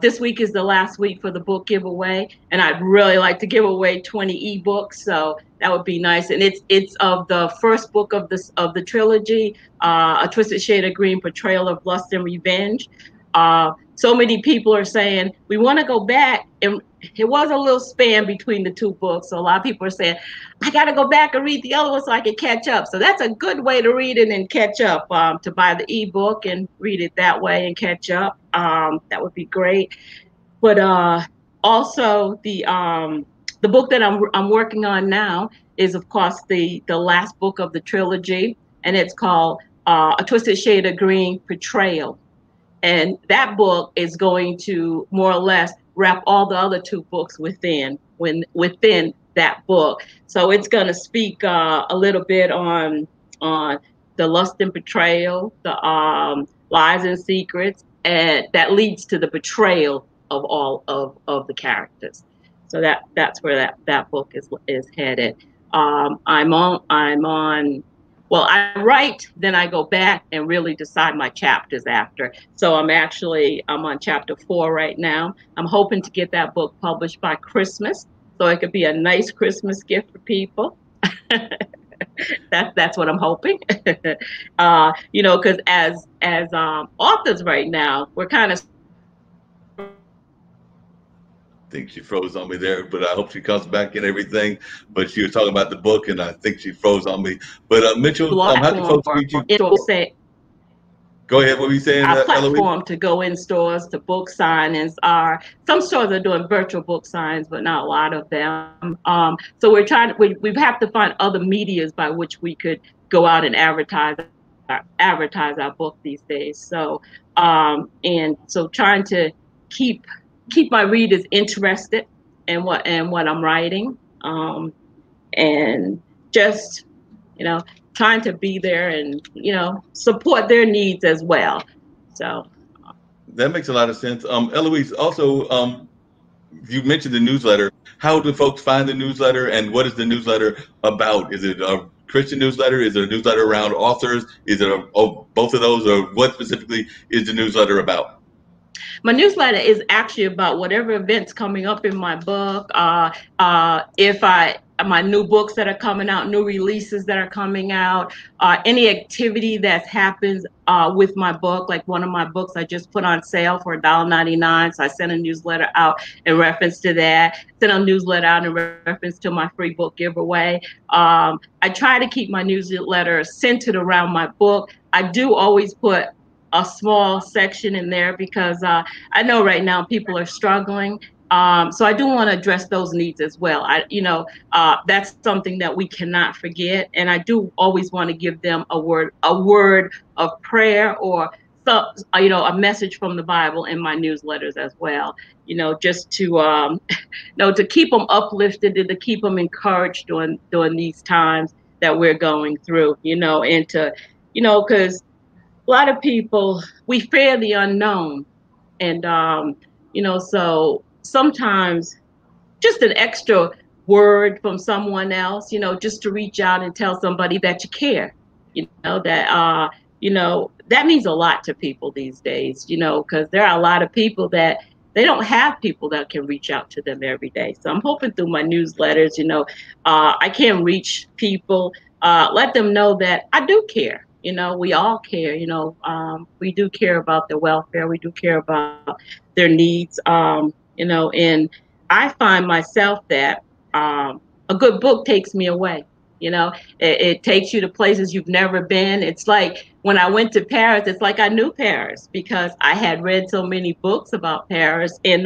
This week is the last week for the book giveaway, and I'd really like to give away 20 ebooks, so that would be nice. And it's of the first book of the trilogy, A Twisted Shade of Green: Portrayal of Lust and Revenge. So many people are saying we want to go back, and it was a little span between the two books, so a lot of people are saying I got to go back and read the other one so I can catch up. So that's a good way to read it and catch up, to buy the ebook and read it that way and catch up. That would be great. But also the book that I'm working on now is, of course, the last book of the trilogy, and it's called A Twisted Shade of Green: Portrayal. And that book is going to more or less wrap all the other two books within that book. So it's going to speak a little bit on the lust and betrayal, the lies and secrets, and that leads to the betrayal of all of the characters. So that's where that book is headed. I'm on. Well, I write, then I go back and really decide my chapters after. So I'm on chapter 4 right now. I'm hoping to get that book published by Christmas, so it could be a nice Christmas gift for people. That's what I'm hoping. Because as authors right now, we're kind of. I think she froze on me there, but I hope she comes back and everything. But she was talking about the book, and I think she froze on me. But Mitchell, how can folks reach you? Go ahead. What were you saying, Our Eloise? platform to go in stores, to book signings are, some stores are doing virtual book signs, but not a lot of them. So we have to find other medias by which we could go out and advertise our book these days. So and so trying to keep my readers interested in what I'm writing, and just trying to be there and support their needs as well. So that makes a lot of sense. Eloise, also, you mentioned the newsletter. How do folks find the newsletter, and what is the newsletter about? Is it a Christian newsletter? Is it a newsletter around authors? Is it both of those, or what specifically is the newsletter about? My newsletter is actually about whatever events coming up in my book. My new books that are coming out, new releases that are coming out, any activity that happens with my book. Like one of my books I just put on sale for $1.99. So I sent a newsletter out in reference to that. Sent a newsletter out in reference to my free book giveaway. I try to keep my newsletter centered around my book. I do always put a small section in there because I know right now people are struggling. So I do want to address those needs as well. That's something that we cannot forget. And I do always want to give them a word of prayer or a message from the Bible in my newsletters as well. Just to to keep them uplifted and to keep them encouraged during these times that we're going through. And to because a lot of people, we fear the unknown. And, so sometimes just an extra word from someone else, just to reach out and tell somebody that you care, that means a lot to people these days, because there are a lot of people that they don't have people that can reach out to them every day. So I'm hoping through my newsletters, I can reach people, let them know that I do care. We all care, we do care about their welfare. We do care about their needs, and I find myself that a good book takes me away. It takes you to places you've never been. It's like when I went to Paris, it's like I knew Paris because I had read so many books about Paris. And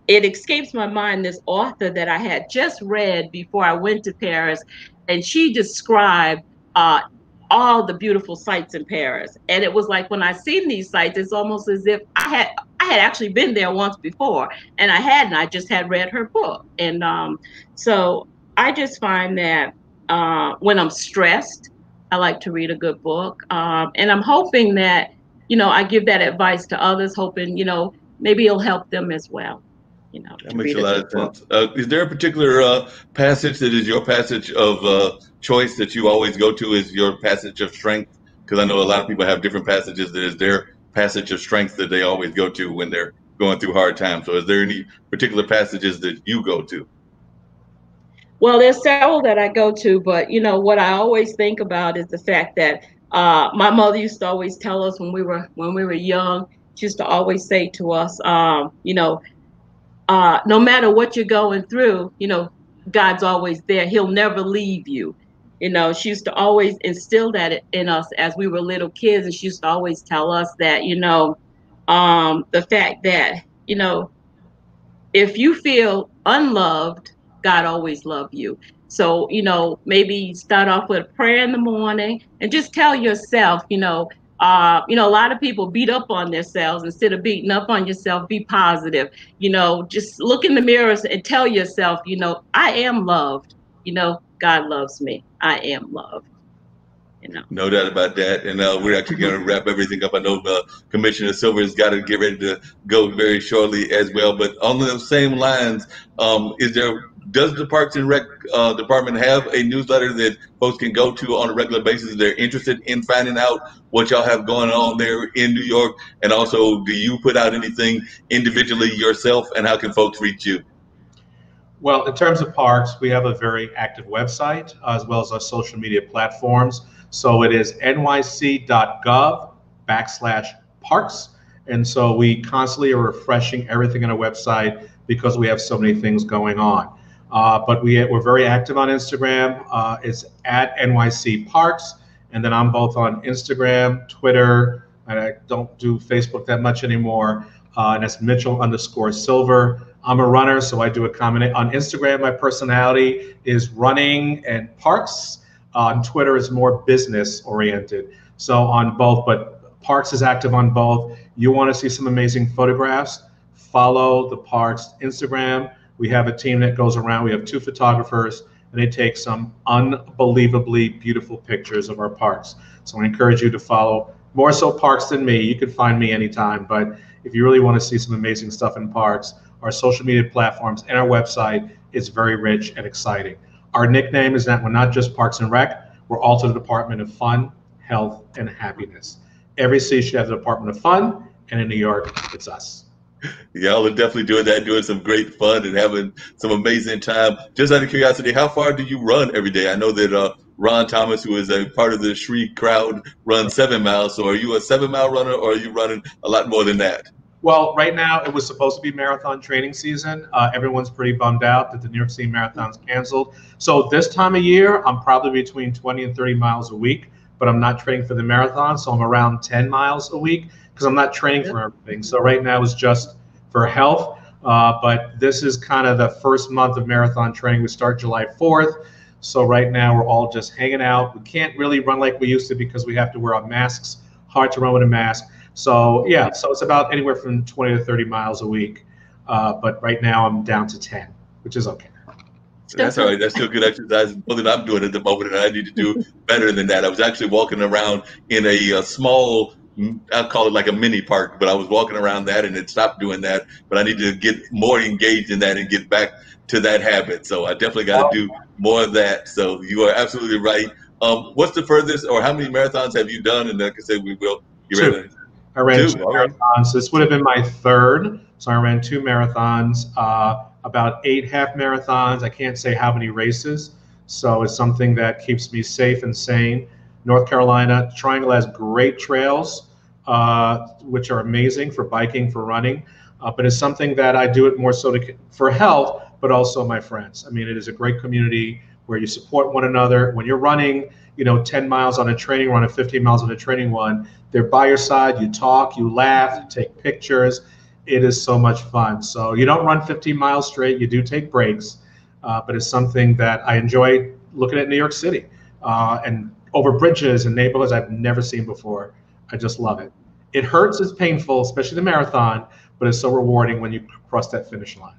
it escapes my mind, this author that I had just read before I went to Paris, and she described all the beautiful sights in Paris. And it was like when I seen these sights, it's almost as if I had actually been there once before, and I hadn't. I just had read her book. And so I just find that when I'm stressed, I like to read a good book. And I'm hoping that, I give that advice to others, hoping, maybe it'll help them as well. That makes a lot of sense. Is there a particular passage that is your passage of choice that you always go to as your passage of strength? Because I know a lot of people have different passages that is their passage of strength that they always go to when they're going through hard times. So is there any particular passages that you go to? Well, there's several that I go to, but what I always think about is the fact that my mother used to always tell us when we were young. She used to always say to us, no matter what you're going through, God's always there. He'll never leave you. She used to always instill that in us as we were little kids. And she used to always tell us that, the fact that, if you feel unloved, God always loved you. So, maybe start off with a prayer in the morning and just tell yourself, a lot of people beat up on themselves. Instead of beating up on yourself, be positive. Just look in the mirrors and tell yourself, I am loved. God loves me. I am loved. you know. No doubt about that. And we're actually going to wrap everything up. I know Commissioner Silver has got to get ready to go very shortly as well. But on the same lines, does the Parks and Rec department have a newsletter that folks can go to on a regular basis if they're interested in finding out what y'all have going on there in New York? And also, do you put out anything individually yourself, and how can folks reach you? Well, in terms of parks, we have a very active website as well as our social media platforms. So it is nyc.gov/parks. And so we constantly are refreshing everything on our website because we have so many things going on. But we're very active on Instagram. It's at NYC Parks. And then I'm both on Instagram, Twitter, and I don't do Facebook that much anymore. And that's Mitchell_Silver. I'm a runner, so I do a comment on Instagram. My personality is running and parks. On Twitter is more business oriented. So on both, but Parks is active on both. You want to see some amazing photographs? Follow the Parks Instagram. We have a team that goes around. We have 2 photographers, and they take some unbelievably beautiful pictures of our parks. So I encourage you to follow more so Parks than me. You can find me anytime, but if you really want to see some amazing stuff in parks, our social media platforms and our website is very rich and exciting. Our nickname is that we're not just Parks and Rec, we're also the Department of Fun, Health, and Happiness. Every city should have the Department of Fun, and in New York, it's us. Y'all are definitely doing that, doing some great fun and having some amazing time. Just out of curiosity, how far do you run every day? I know that Ron Thomas, who is a part of the Shriek crowd, runs 7 miles. So are you a 7-mile runner, or are you running a lot more than that? Well, right now it was supposed to be marathon training season. Everyone's pretty bummed out that the New York City Marathon's canceled. So this time of year, I'm probably between 20 and 30 miles a week, but I'm not training for the marathon. So I'm around 10 miles a week because I'm not training for everything. So right now it's just for health. But this is kind of the first month of marathon training. We start July 4th. So right now we're all just hanging out. We can't really run like we used to because we have to wear our masks. Hard to run with a mask. So yeah, so it's about anywhere from 20 to 30 miles a week. But right now I'm down to 10, which is okay. That's all right. That's still good exercise. More than I'm doing at the moment, and I need to do better than that. I was actually walking around in a small, I'll call it like a mini park, but I was walking around that and it stopped doing that. But I need to get more engaged in that and get back to that habit. So I definitely got to do more of that. So you are absolutely right. What's the furthest, or how many marathons have you done? And like I said, we will. Two. I ran 2 marathons. This would have been my 3rd. So I ran 2 marathons, about 8 half marathons. I can't say how many races. So it's something that keeps me safe and sane. North Carolina Triangle has great trails, which are amazing for biking, for running. But it's something that I do it more so for health, but also my friends. I mean, it is a great community where you support one another. When you're running, 10 miles on a training run or 15 miles on a training run, they're by your side, you talk, you laugh, you take pictures. It is so much fun. So you don't run 15 miles straight, you do take breaks, but it's something that I enjoy looking at New York City and over bridges and neighborhoods I've never seen before. I just love it. It hurts, it's painful, especially the marathon, but it's so rewarding when you cross that finish line.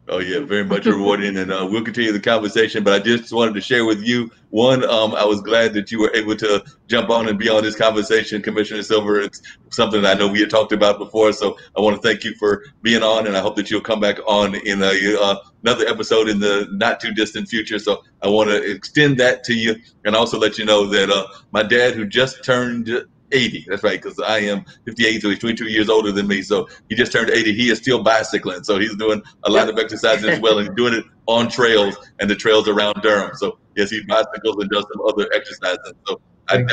Oh yeah, very much rewarding, and we'll continue the conversation. But I just wanted to share with you, one, I was glad that you were able to jump on and be on this conversation, Commissioner Silver. It's something that I know we had talked about before, so I want to thank you for being on, and I hope that you'll come back on in another episode in the not too distant future. So I want to extend that to you, and also let you know that my dad, who just turned 80. That's right, because I am 58, so he's 22 years older than me. So he just turned 80. He is still bicycling, so he's doing a lot of exercise as well, and doing it on trails and the trails around Durham. So yes, he bicycles and does some other exercises. So I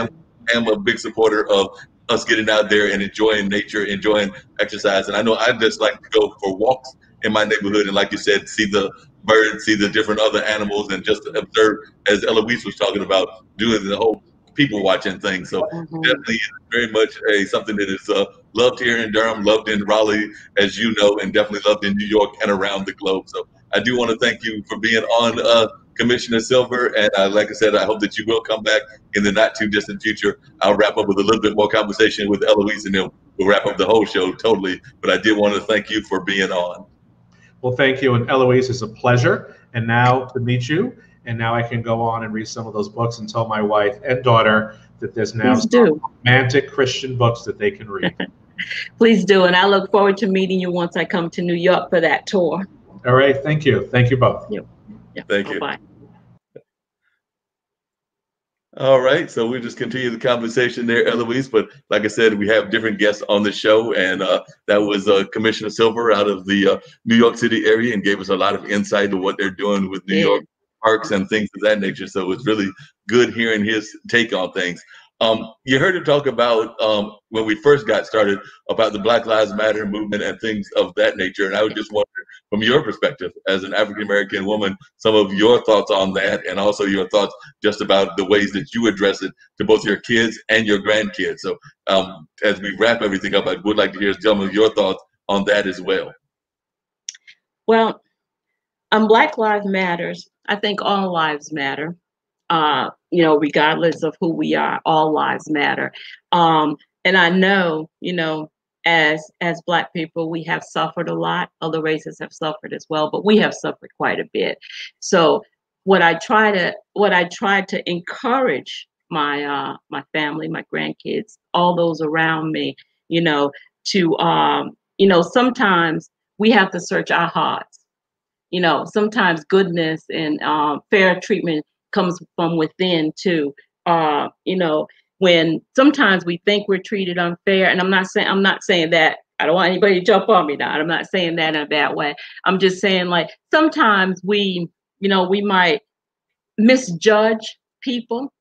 am a big supporter of us getting out there and enjoying nature, enjoying exercise. And I know I just like to go for walks in my neighborhood, and like you said, see the birds, see the different other animals, and just observe, as Eloise was talking about, doing the whole people watching things. So definitely very much something that is loved here in Durham, loved in Raleigh, as you know, and definitely loved in New York and around the globe. So I do want to thank you for being on, Commissioner Silver. And like I said, I hope that you will come back in the not too distant future. I'll wrap up with a little bit more conversation with Eloise, and then we'll wrap up the whole show totally. But I did want to thank you for being on. Well, thank you. And Eloise, it's a pleasure. And now to meet you. And now I can go on and read some of those books and tell my wife and daughter that there's now Please some do. romantic Christian books that they can read. Please do. And I look forward to meeting you once I come to New York for that tour. All right. Thank you. Thank you both. Yep. Yep. Thank you. Bye-bye. All right, so we'll just continue the conversation there, Eloise. But like I said, we have different guests on the show, and that was Commissioner Silver out of the New York City area, and gave us a lot of insight to what they're doing with New York parks and things of that nature. So it was really good hearing his take on things. You heard him talk about when we first got started about the Black Lives Matter movement and things of that nature. And I would just wonder, from your perspective as an African-American woman, some of your thoughts on that, and also your thoughts just about the ways that you address it to both your kids and your grandkids. So as we wrap everything up, I would like to hear some of your thoughts on that as well. Well, Black Lives Matters. I think all lives matter. Regardless of who we are, all lives matter. And I know, as Black people, we have suffered a lot. Other races have suffered as well, but we have suffered quite a bit. So what I try to encourage my family, my grandkids, all those around me, sometimes we have to search our hearts. Sometimes goodness and fair treatment comes from within too. When sometimes we think we're treated unfair, and I'm not saying that. I don't want anybody to jump on me now. I'm not saying that in a bad way. I'm just saying, like, sometimes we might misjudge people.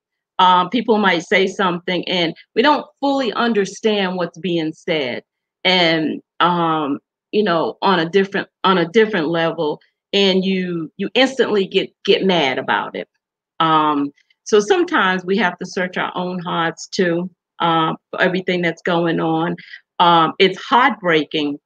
People might say something and we don't fully understand what's being said. And on a different level, and you instantly get mad about it. So sometimes we have to search our own hearts too, for everything that's going on. It's heartbreaking,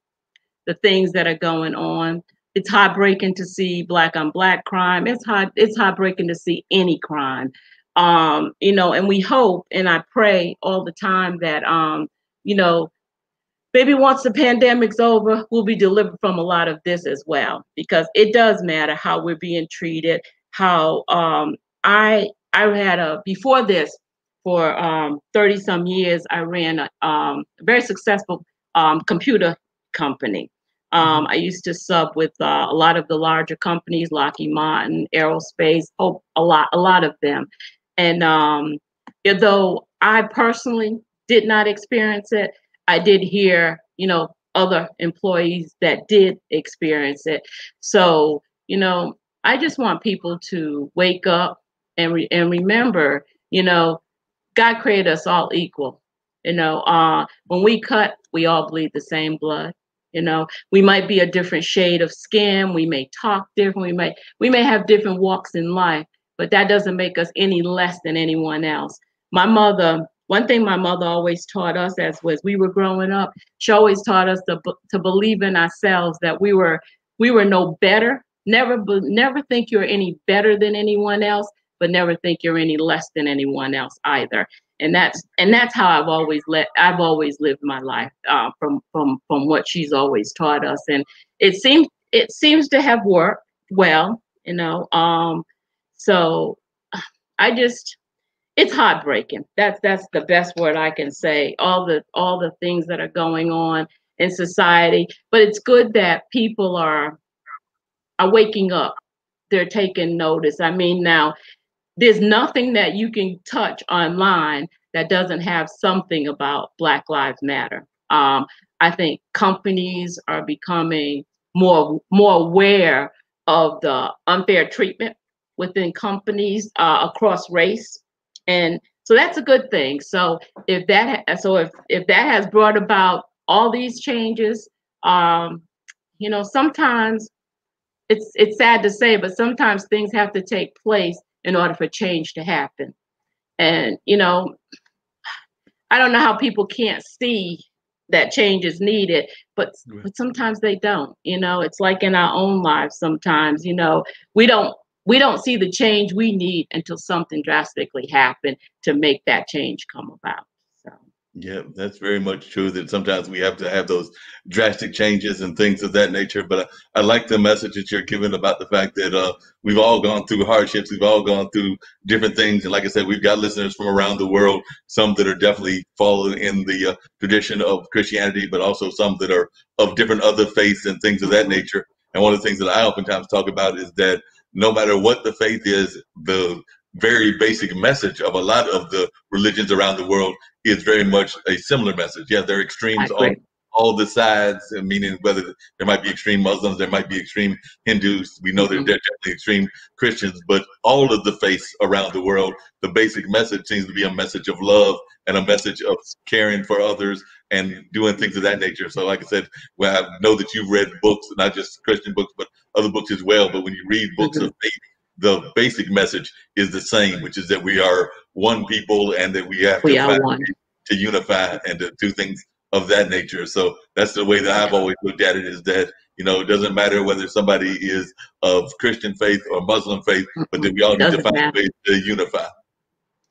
the things that are going on. It's heartbreaking to see Black on Black crime. It's heartbreaking to see any crime. And we hope, and I pray all the time that, maybe once the pandemic's over, we'll be delivered from a lot of this as well, because it does matter how we're being treated. How I had before this, for 30 some years, I ran a very successful computer company. I used to sub with a lot of the larger companies, Lockheed Martin, Aerospace, a lot of them. And though I personally did not experience it, I did hear, other employees that did experience it. So, I just want people to wake up and remember, God created us all equal. When we cut, we all bleed the same blood. We might be a different shade of skin. We may talk different. We may have different walks in life, but that doesn't make us any less than anyone else. One thing my mother always taught us as we were growing up, she always taught us to believe in ourselves, that we were no better. Never think you're any better than anyone else, but never think you're any less than anyone else either. And that's how I've always lived my life, from what she's always taught us. And it seems to have worked well, so it's heartbreaking. That's the best word I can say. All the things that are going on in society, but it's good that people are waking up. They're taking notice. I mean, now there's nothing that you can touch online that doesn't have something about Black Lives Matter. I think companies are becoming more aware of the unfair treatment within companies across race. And so that's a good thing. So if that has brought about all these changes, sometimes it's sad to say, but sometimes things have to take place in order for change to happen. And I don't know how people can't see that change is needed, but sometimes they don't. It's like in our own lives. Sometimes we don't see the change we need until something drastically happened to make that change come about. So Yeah, that's very much true that sometimes we have to have those drastic changes and things of that nature. But I like the message that you're giving about the fact that we've all gone through hardships. We've all gone through different things. And like I said, we've got listeners from around the world, some that are definitely following in the tradition of Christianity, but also some that are of different other faiths and things of that nature. And one of the things that I oftentimes talk about is that no matter what the faith is, the very basic message of a lot of the religions around the world is very much a similar message. Yeah, there are I extremes on agree. all the sides, meaning whether there might be extreme Muslims, there might be extreme Hindus. We know that Hmm. there are definitely extreme Christians, but all of the faiths around the world, the basic message seems to be a message of love and a message of caring for others and doing things of that nature. So, like I said, well, I know that you've read books, not just Christian books, but other books as well. But when you read books Hmm. of faith, the basic message is the same, which is that we are one people and that we have to We are find one. to unify and to do things of that nature. So that's the way that I've always looked at it, is that, it doesn't matter whether somebody is of Christian faith or Muslim faith, but that Mm-mm. we all need to Doesn't find matter. ways to unify.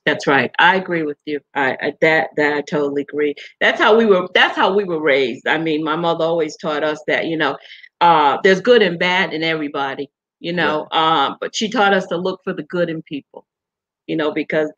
That's right. I agree with you. That I totally agree. That's how we were. That's how we were raised. I mean, my mother always taught us that there's good and bad in everybody. Right. But she taught us to look for the good in people. Because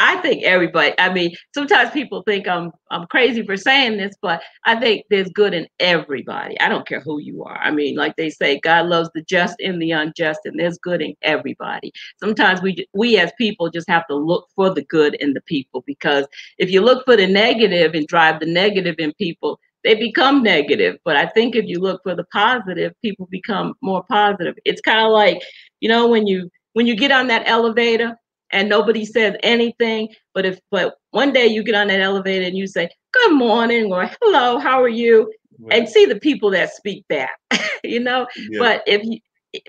I think everybody, I mean, sometimes people think I'm crazy for saying this, but I think there's good in everybody. I don't care who you are. I mean, like they say, God loves the just and the unjust, and there's good in everybody. Sometimes we as people just have to look for the good in the people, because if you look for the negative and drive the negative in people, they become negative. But I think if you look for the positive, people become more positive. It's kind of like, when you get on that elevator and nobody says anything, but one day you get on that elevator and you say good morning or hello, how are you, Right. and see the people that speak back. you know Yeah. but if you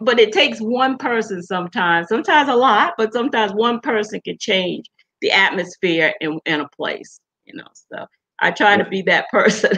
but it takes one person, sometimes a lot, but sometimes one person can change the atmosphere in a place. So I try to Right. be that person.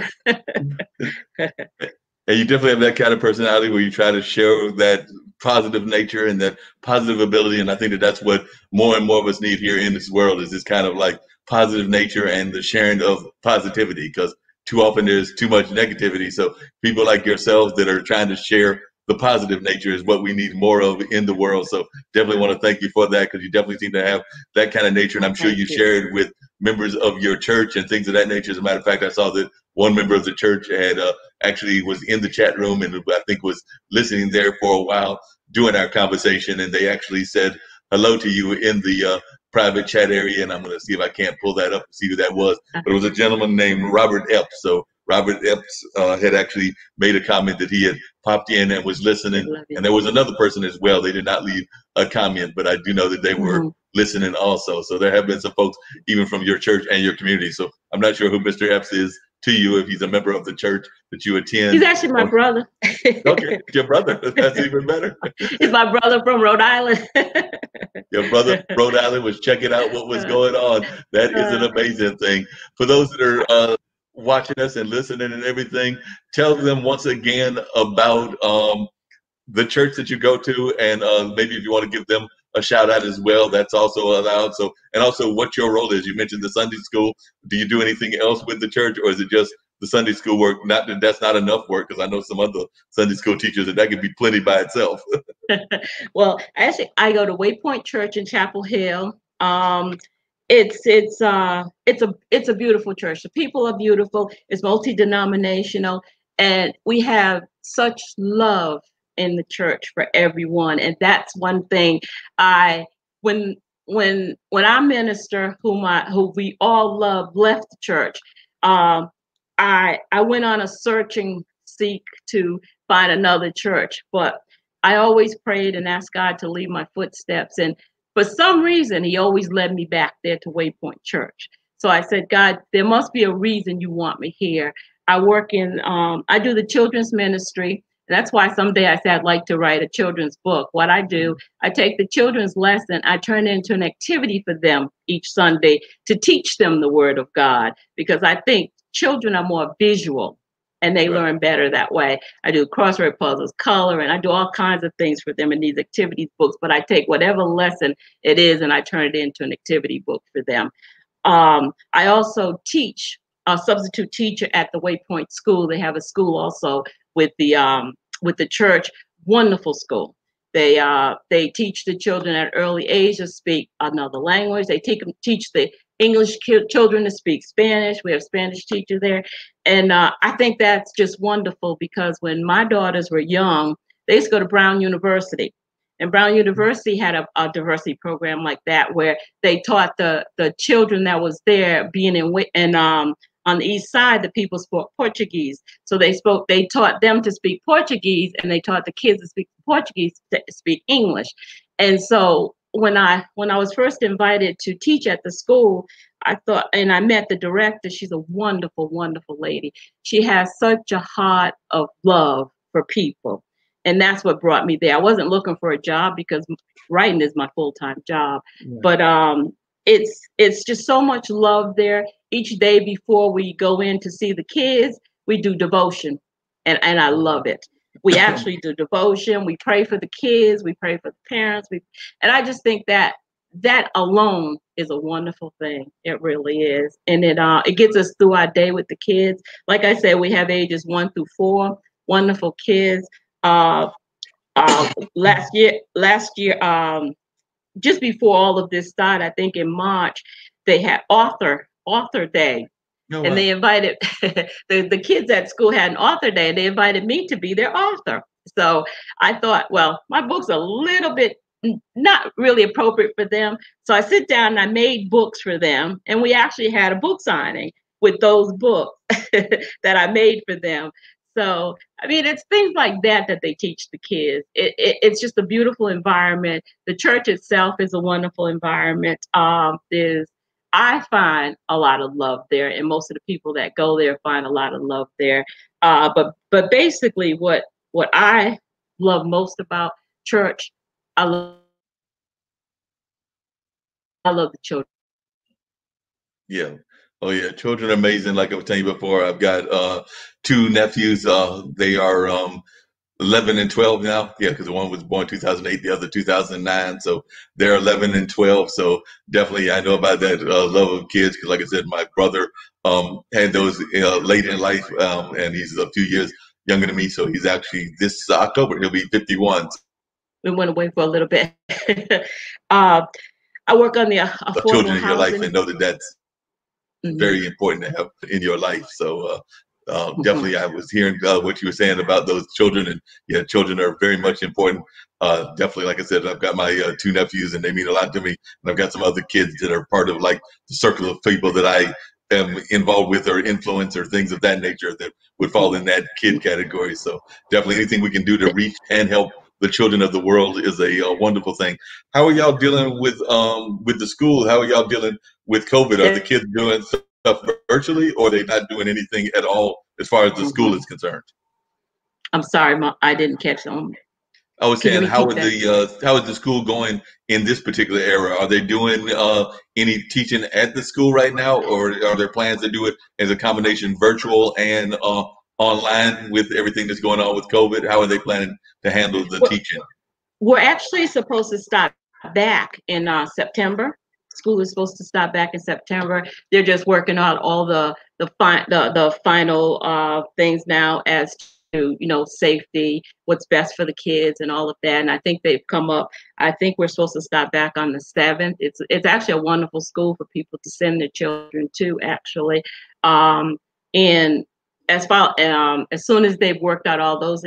And you definitely have that kind of personality where you try to share that positive nature and that positive ability. And I think that that's what more and more of us need here in this world, is this kind of like positive nature and the sharing of positivity, because too often there's too much negativity. So people like yourselves that are trying to share the positive nature is what we need more of in the world. So definitely want to thank you for that, because you definitely seem to have that kind of nature. And I'm sure Thank you you. share it with members of your church and things of that nature. As a matter of fact, I saw that one member of the church had actually was in the chat room and I think was listening there for a while during our conversation. And they actually said hello to you in the private chat area. And I'm going to see if I can't pull that up and see who that was. But it was a gentleman named Robert Epps. So Robert Epps had actually made a comment that he had popped in and was I listening. love you. And there was another person as well. They did not leave a comment, but I do know that they were Mhm. listening also. So there have been some folks even from your church and your community. So I'm not sure who Mr. Epps is to you, if he's a member of the church that you He's attend. actually my brother. Okay, your brother. That's even better. He's my brother from Rhode Island. Your brother from Rhode Island was checking out what was going on. That is an amazing thing. For those that are watching us and listening and everything, tell them once again about the church that you go to, and maybe if you want to give them a shout out as well, that's also allowed. So, and also what your role is. You mentioned the Sunday school. Do you do anything else with the church, or is it just the Sunday school work? Not that that's not enough work, because I know some other Sunday school teachers that could be plenty by itself. Well, actually, I go to Waypoint Church in Chapel Hill. It's a beautiful church. The people are beautiful. It's multi-denominational, and we have such love in the church for everyone. And that's one thing I when when our minister, who we all love, left the church. I went on a searching seek to find another church, but I always prayed and asked God to lead my footsteps. And for some reason, he always led me back there to Waypoint Church. So I said, God, there must be a reason you want me here. I do the children's ministry. That's why someday I said I'd like to write a children's book. What I do, I take the children's lesson, I turn it into an activity for them each Sunday to teach them the word of God, because I think children are more visual and they Right. learn better that way. I do crossword puzzles, color, and I do all kinds of things for them in these activities books. But I take whatever lesson it is and I turn it into an activity book for them. I also teach a substitute teacher at the Waypoint School. They have a school also with the church. Wonderful school. They teach the children at early age to speak another language. They teach the English children to speak Spanish. We have Spanish teachers there, and I think that's just wonderful because when my daughters were young, they used to go to Brown University, and Brown University had a diversity program like that where they taught the children that was there being in on the east side, the people spoke Portuguese. So they taught them to speak Portuguese, and they taught the kids to speak Portuguese to speak English. And so when I was first invited to teach at the school, I thought, and I met the director. She's a wonderful, wonderful lady. She has such a heart of love for people. And that's what brought me there. I wasn't looking for a job because writing is my full-time job. Yeah. But it's just so much love there. Each day before we go in to see the kids, we do devotion. And I love it. We actually do devotion. We pray for the kids. We pray for the parents. And I just think that alone is a wonderful thing. It really is. And it gets us through our day with the kids. Like I said, we have ages 1 through 4, wonderful kids. Last year, just before all of this started, I think in March, they had author day. Oh, and wow. They invited the kids at school had an author day, and they invited me to be their author. So I thought, well, my book's a little bit not really appropriate for them. So I sit down and I made books for them, and we actually had a book signing with those books that I made for them. So, I mean, it's things like that they teach the kids. It's just a beautiful environment. The church itself is a wonderful environment. I find a lot of love there, and most of the people that go there find a lot of love there. But basically, what I love most about church, I love the children. Yeah. Oh yeah, children are amazing. Like I was telling you before, I've got 2 nephews. They are 11 and 12 now. Yeah, because the one was born 2008, the other 2009. So they're 11 and 12. So definitely, I know about that love of kids. Because like I said, my brother had those late in life, and he's a few years younger than me. So he's actually this October he'll be 51. We went away for a little bit. I work on the affordable children in your life, housing. and know that that's very important to have in your life. So definitely, I was hearing what you were saying about those children, and yeah, children are very much important. Definitely, like I said, I've got my 2 nephews, and they mean a lot to me. And I've got some other kids that are part of like the circle of people that I am involved with or influence or things of that nature that would fall in that kid category. So definitely, anything we can do to reach and help the children of the world is a wonderful thing. How are y'all dealing with the school? How are y'all dealing with COVID? Are the kids doing stuff virtually, or are they not doing anything at all as far as the school is concerned? I'm sorry, Mom, I didn't catch them. I was saying, how is the school going in this particular era? Are they doing any teaching at the school right now, or are there plans to do it as a combination virtual and online with everything that's going on with COVID? How are they planning to handle the teaching? We're actually supposed to start back in September. School is supposed to start back in September. They're just working out all the final things now as to, safety, what's best for the kids and all of that. And I think they've come up. I think we're supposed to start back on the 7th. It's actually a wonderful school for people to send their children to, actually. And as soon as they've worked out all those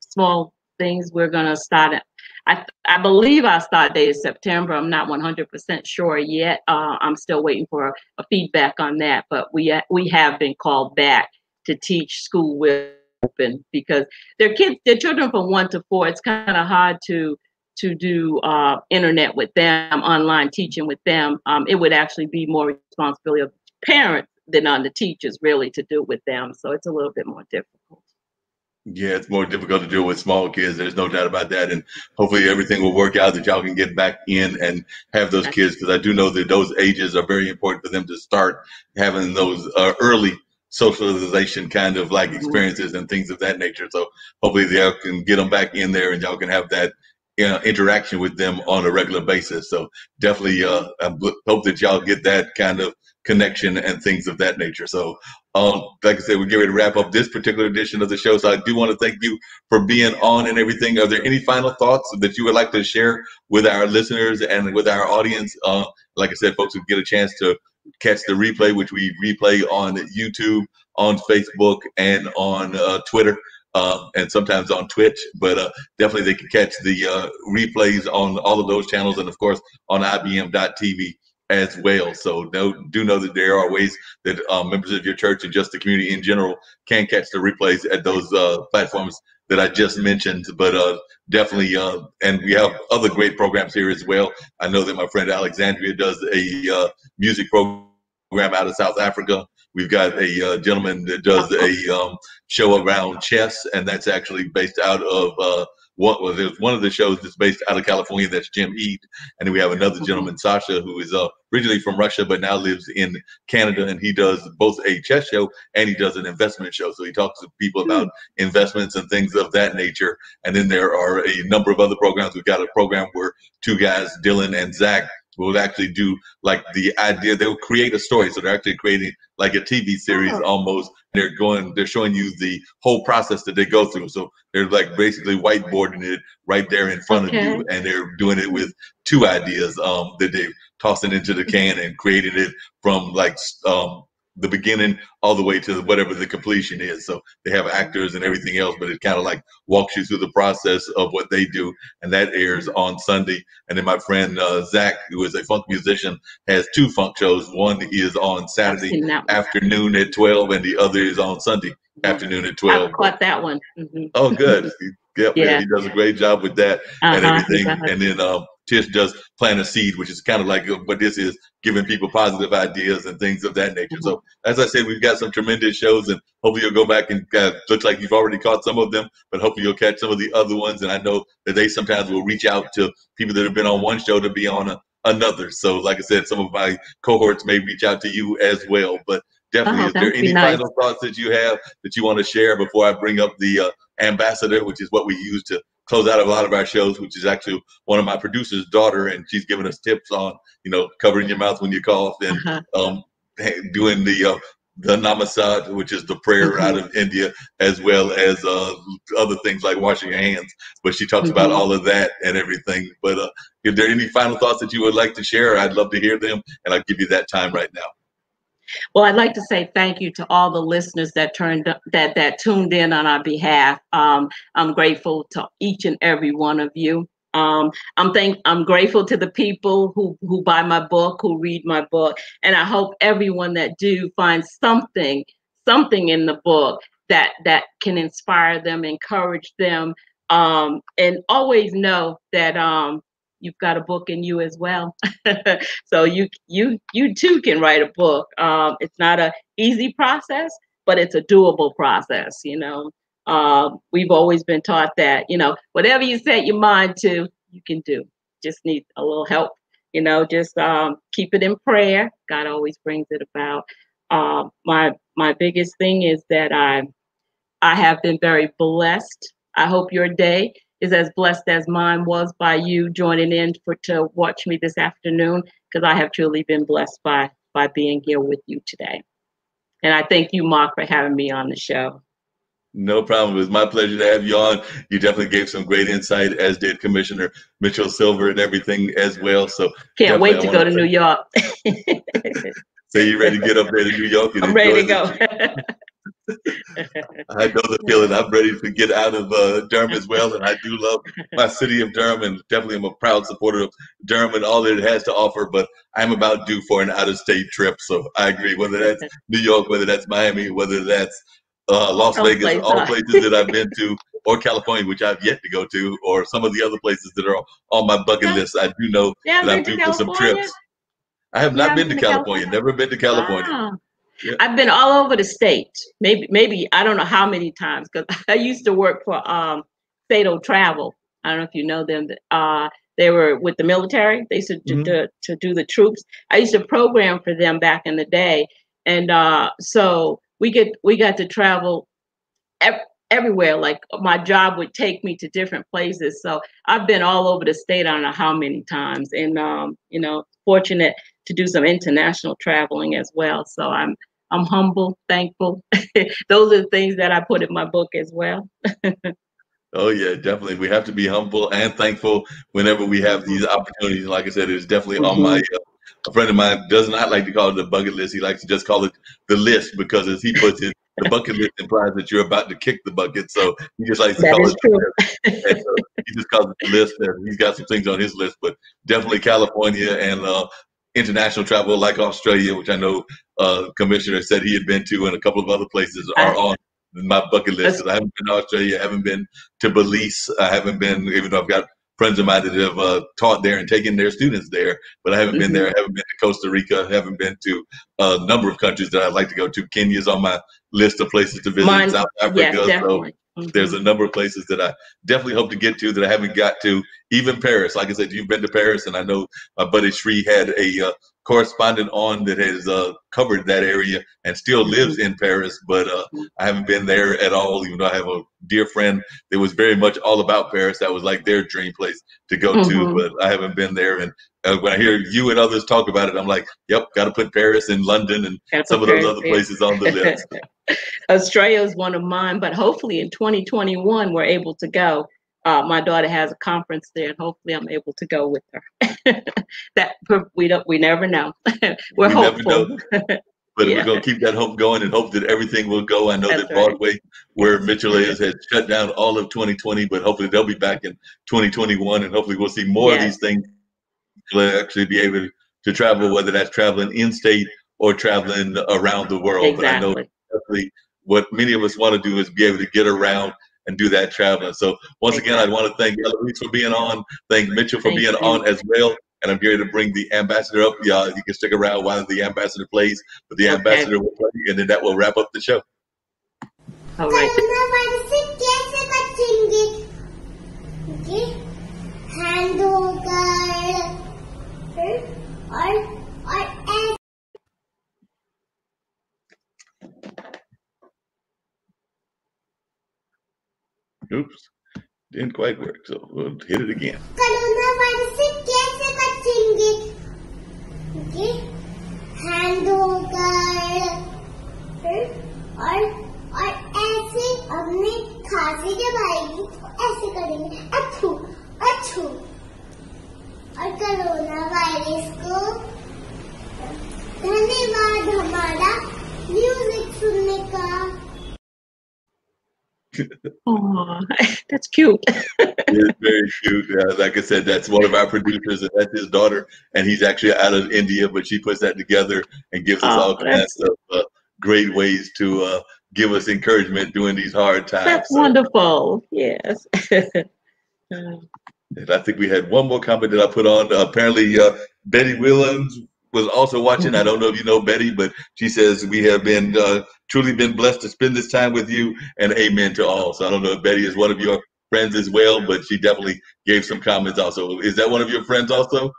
small things, we're gonna start it. I believe our start date is September. I'm not 100% sure yet. I'm still waiting for a feedback on that. But we have been called back to teach. School will open because their children from 1 to 4. It's kind of hard to do internet with them, online teaching with them. It would actually be more responsibility of parents than on the teachers really to do with them. So it's a little bit more difficult. Yeah, it's more difficult to deal with small kids. There's no doubt about that. And hopefully everything will work out that y'all can get back in and have those kids, because I do know that those ages are very important for them to start having those early socialization kind of like experiences and things of that nature. So hopefully y'all can get them back in there and y'all can have that interaction with them on a regular basis. So definitely, I hope that y'all get that kind of connection and things of that nature. So, like I said, we're getting ready to wrap up this particular edition of the show. So I do want to thank you for being on and everything. Are there any final thoughts that you would like to share with our listeners and with our audience? Like I said, folks will get a chance to catch the replay, which we replay on YouTube, on Facebook, and on Twitter. And sometimes on Twitch, but definitely they can catch the replays on all of those channels, and of course on IBM.TV as well. So do know that there are ways that members of your church and just the community in general can catch the replays at those platforms that I just mentioned. But definitely, and we have other great programs here as well. I know that my friend Alexandria does a music program out of South Africa. We've got a gentleman that does a show around chess, and that's actually based out of there's one of the shows that's based out of California. That's Jim Eat, and then we have another gentleman, Sasha, who is originally from Russia but now lives in Canada, and he does both a chess show and he does an investment show. So he talks to people about investments and things of that nature. And then there are a number of other programs. We've got a program where two guys, Dylan and Zach, will actually do like the idea. They'll create a story, so they're actually creating like a TV series almost. They're showing you the whole process that they go through. So they're like basically whiteboarding it right there in front of you, and they're doing it with two ideas that they're tossing into the can and creating it from like the beginning all the way to whatever the completion is. So they have actors and everything else, but it kind of like walks you through the process of what they do, and that airs on Sunday. And then my friend Zach, who is a funk musician, has two funk shows. One is on Saturday afternoon at 12, and the other is on Sunday afternoon at 12. I caught that one. Oh, good. Yep, yeah, he does a great job with that and everything. And then Tish does Plant a Seed, which is kind of like what this is, giving people positive ideas and things of that nature. So as I said, we've got some tremendous shows, and hopefully you'll go back and looks like you've already caught some of them, but hopefully you'll catch some of the other ones. And I know that they sometimes will reach out to people that have been on one show to be on another. So like I said, some of my cohorts may reach out to you as well. But definitely, is there any final thoughts that you have that you want to share before I bring up the ambassador, which is what we use to close out a lot of our shows, which is actually one of my producer's daughter, and she's giving us tips on, covering your mouth when you cough, and doing the namaskar, which is the prayer out of India, as well as other things like washing your hands. But she talks about all of that and everything. But if there are any final thoughts that you would like to share, I'd love to hear them, and I'll give you that time right now. Well, I'd like to say thank you to all the listeners that tuned in on our behalf. I'm grateful to each and every one of you. I'm grateful to the people who buy my book, who read my book, and I hope everyone that do finds something in the book that can inspire them, encourage them, and always know that you've got a book in you as well. So you too can write a book. It's not an easy process, but it's a doable process. We've always been taught that, whatever you set your mind to, you can do. Just need a little help, just keep it in prayer. God always brings it about. My biggest thing is that I have been very blessed. I hope your day is as blessed as mine was by you joining in to watch me this afternoon, because I have truly been blessed by being here with you today. And I thank you, Mark, for having me on the show. No problem. It was my pleasure to have you on. You definitely gave some great insight, as did Commissioner Mitchell Silver and everything as well. So can't wait to go to New York. So you ready to get up there to New York? And I'm ready to go. I know the feeling. I'm ready to get out of Durham as well, and I do love my city of Durham, and definitely I'm a proud supporter of Durham and all that it has to offer, but I'm about due for an out-of-state trip, so I agree, whether that's New York, whether that's Miami, whether that's Las Vegas, all places that I've been to, or California, which I've yet to go to, or some of the other places that are on my bucket list. I do know that I'm due for some trips. I have not been to California, never been to California. Wow. Yeah. I've been all over the state. Maybe I don't know how many times, because I used to work for Fatal Travel. I don't know if you know them. They were with the military. They used to do the troops. I used to program for them back in the day, and so we got to travel everywhere. Like my job would take me to different places. So I've been all over the state. I don't know how many times, and you know, fortunate to do some international traveling as well. So I'm humble, thankful. Those are the things that I put in my book as well. Oh yeah, definitely. We have to be humble and thankful whenever we have these opportunities. Like I said, it's definitely on my. A friend of mine does not like to call it the bucket list. He likes to just call it the list because, as he puts it, the bucket list implies that you're about to kick the bucket. So he just likes to That call is it true. the list. And so he just calls it the list. And he's got some things on his list, but definitely California and international travel like Australia, which I know Commissioner said he had been to, and a couple of other places are on my bucket list because I haven't been to Australia, I haven't been to Belize, I haven't been, even though I've got friends of mine that have taught there and taken their students there, but I haven't been there. I haven't been to Costa Rica, I haven't been to a number of countries that I'd like to go to. Kenya's on my list of places to visit, South Africa. Yeah, definitely. So there's a number of places that I definitely hope to get to that I haven't got to. Even Paris, like I said, you've been to Paris, and I know my buddy Sri had a correspondent on that has covered that area and still lives in Paris, but I haven't been there at all, even though I have a dear friend that was very much all about Paris. That was like their dream place to go to, but I haven't been there. And when I hear you and others talk about it, I'm like, yep, got to put Paris and London and some of those other places on the list. Australia is one of mine, but hopefully in 2021 we're able to go. My daughter has a conference there, and hopefully I'm able to go with her. That we never know. We're hopeful. Never know. But we're going to keep that hope going and hope that everything will go. I know that Broadway, where Mitchell is, has shut down all of 2020, but hopefully they'll be back in 2021, and hopefully we'll see more of these things. We'll actually be able to travel, whether that's traveling in-state or traveling around the world. Exactly. But I know definitely what many of us want to do is be able to get around and do that traveling. So once again, I want to thank Eloise for being on, thank Mitchell for being on as well. And I'm here to bring the ambassador up. Y'all, you can stick around while the ambassador plays, but the ambassador will play, and then that will wrap up the show. All right. Oops, didn't quite work, so we'll hit it again. और ऐसे अपने खांसी जब आएगी तो ऐसे करेंगे अच्छू अच्छू और कोरोना वायरस को धन्यवाद हमारा म्यूजिक सुनने का. Oh, that's cute. It's very cute. Like I said, that's one of our producers, and that's his daughter. And he's actually out of India, but she puts that together and gives us all kinds of great ways to give us encouragement during these hard times. That's wonderful. Yes. And I think we had one more comment that I put on. Apparently, Betty Williams was also watching. I don't know if you know Betty, but she says we have been truly been blessed to spend this time with you, and amen to all. So I don't know if Betty is one of your friends as well, but she definitely gave some comments also. Is that one of your friends also?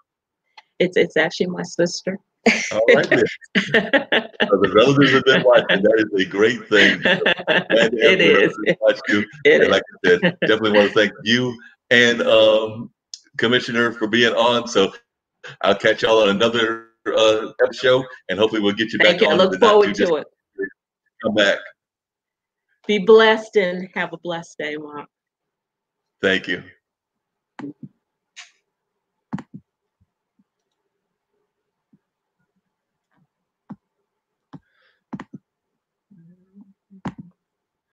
It's actually my sister. All right, then. So the relatives have been watching. That is a great thing. So it is. And like I said, definitely want to thank you and Commissioner for being on. So I'll catch y'all on another show, and hopefully we'll get you back on. I look forward to it. Come back. Be blessed and have a blessed day, Mark. Thank you.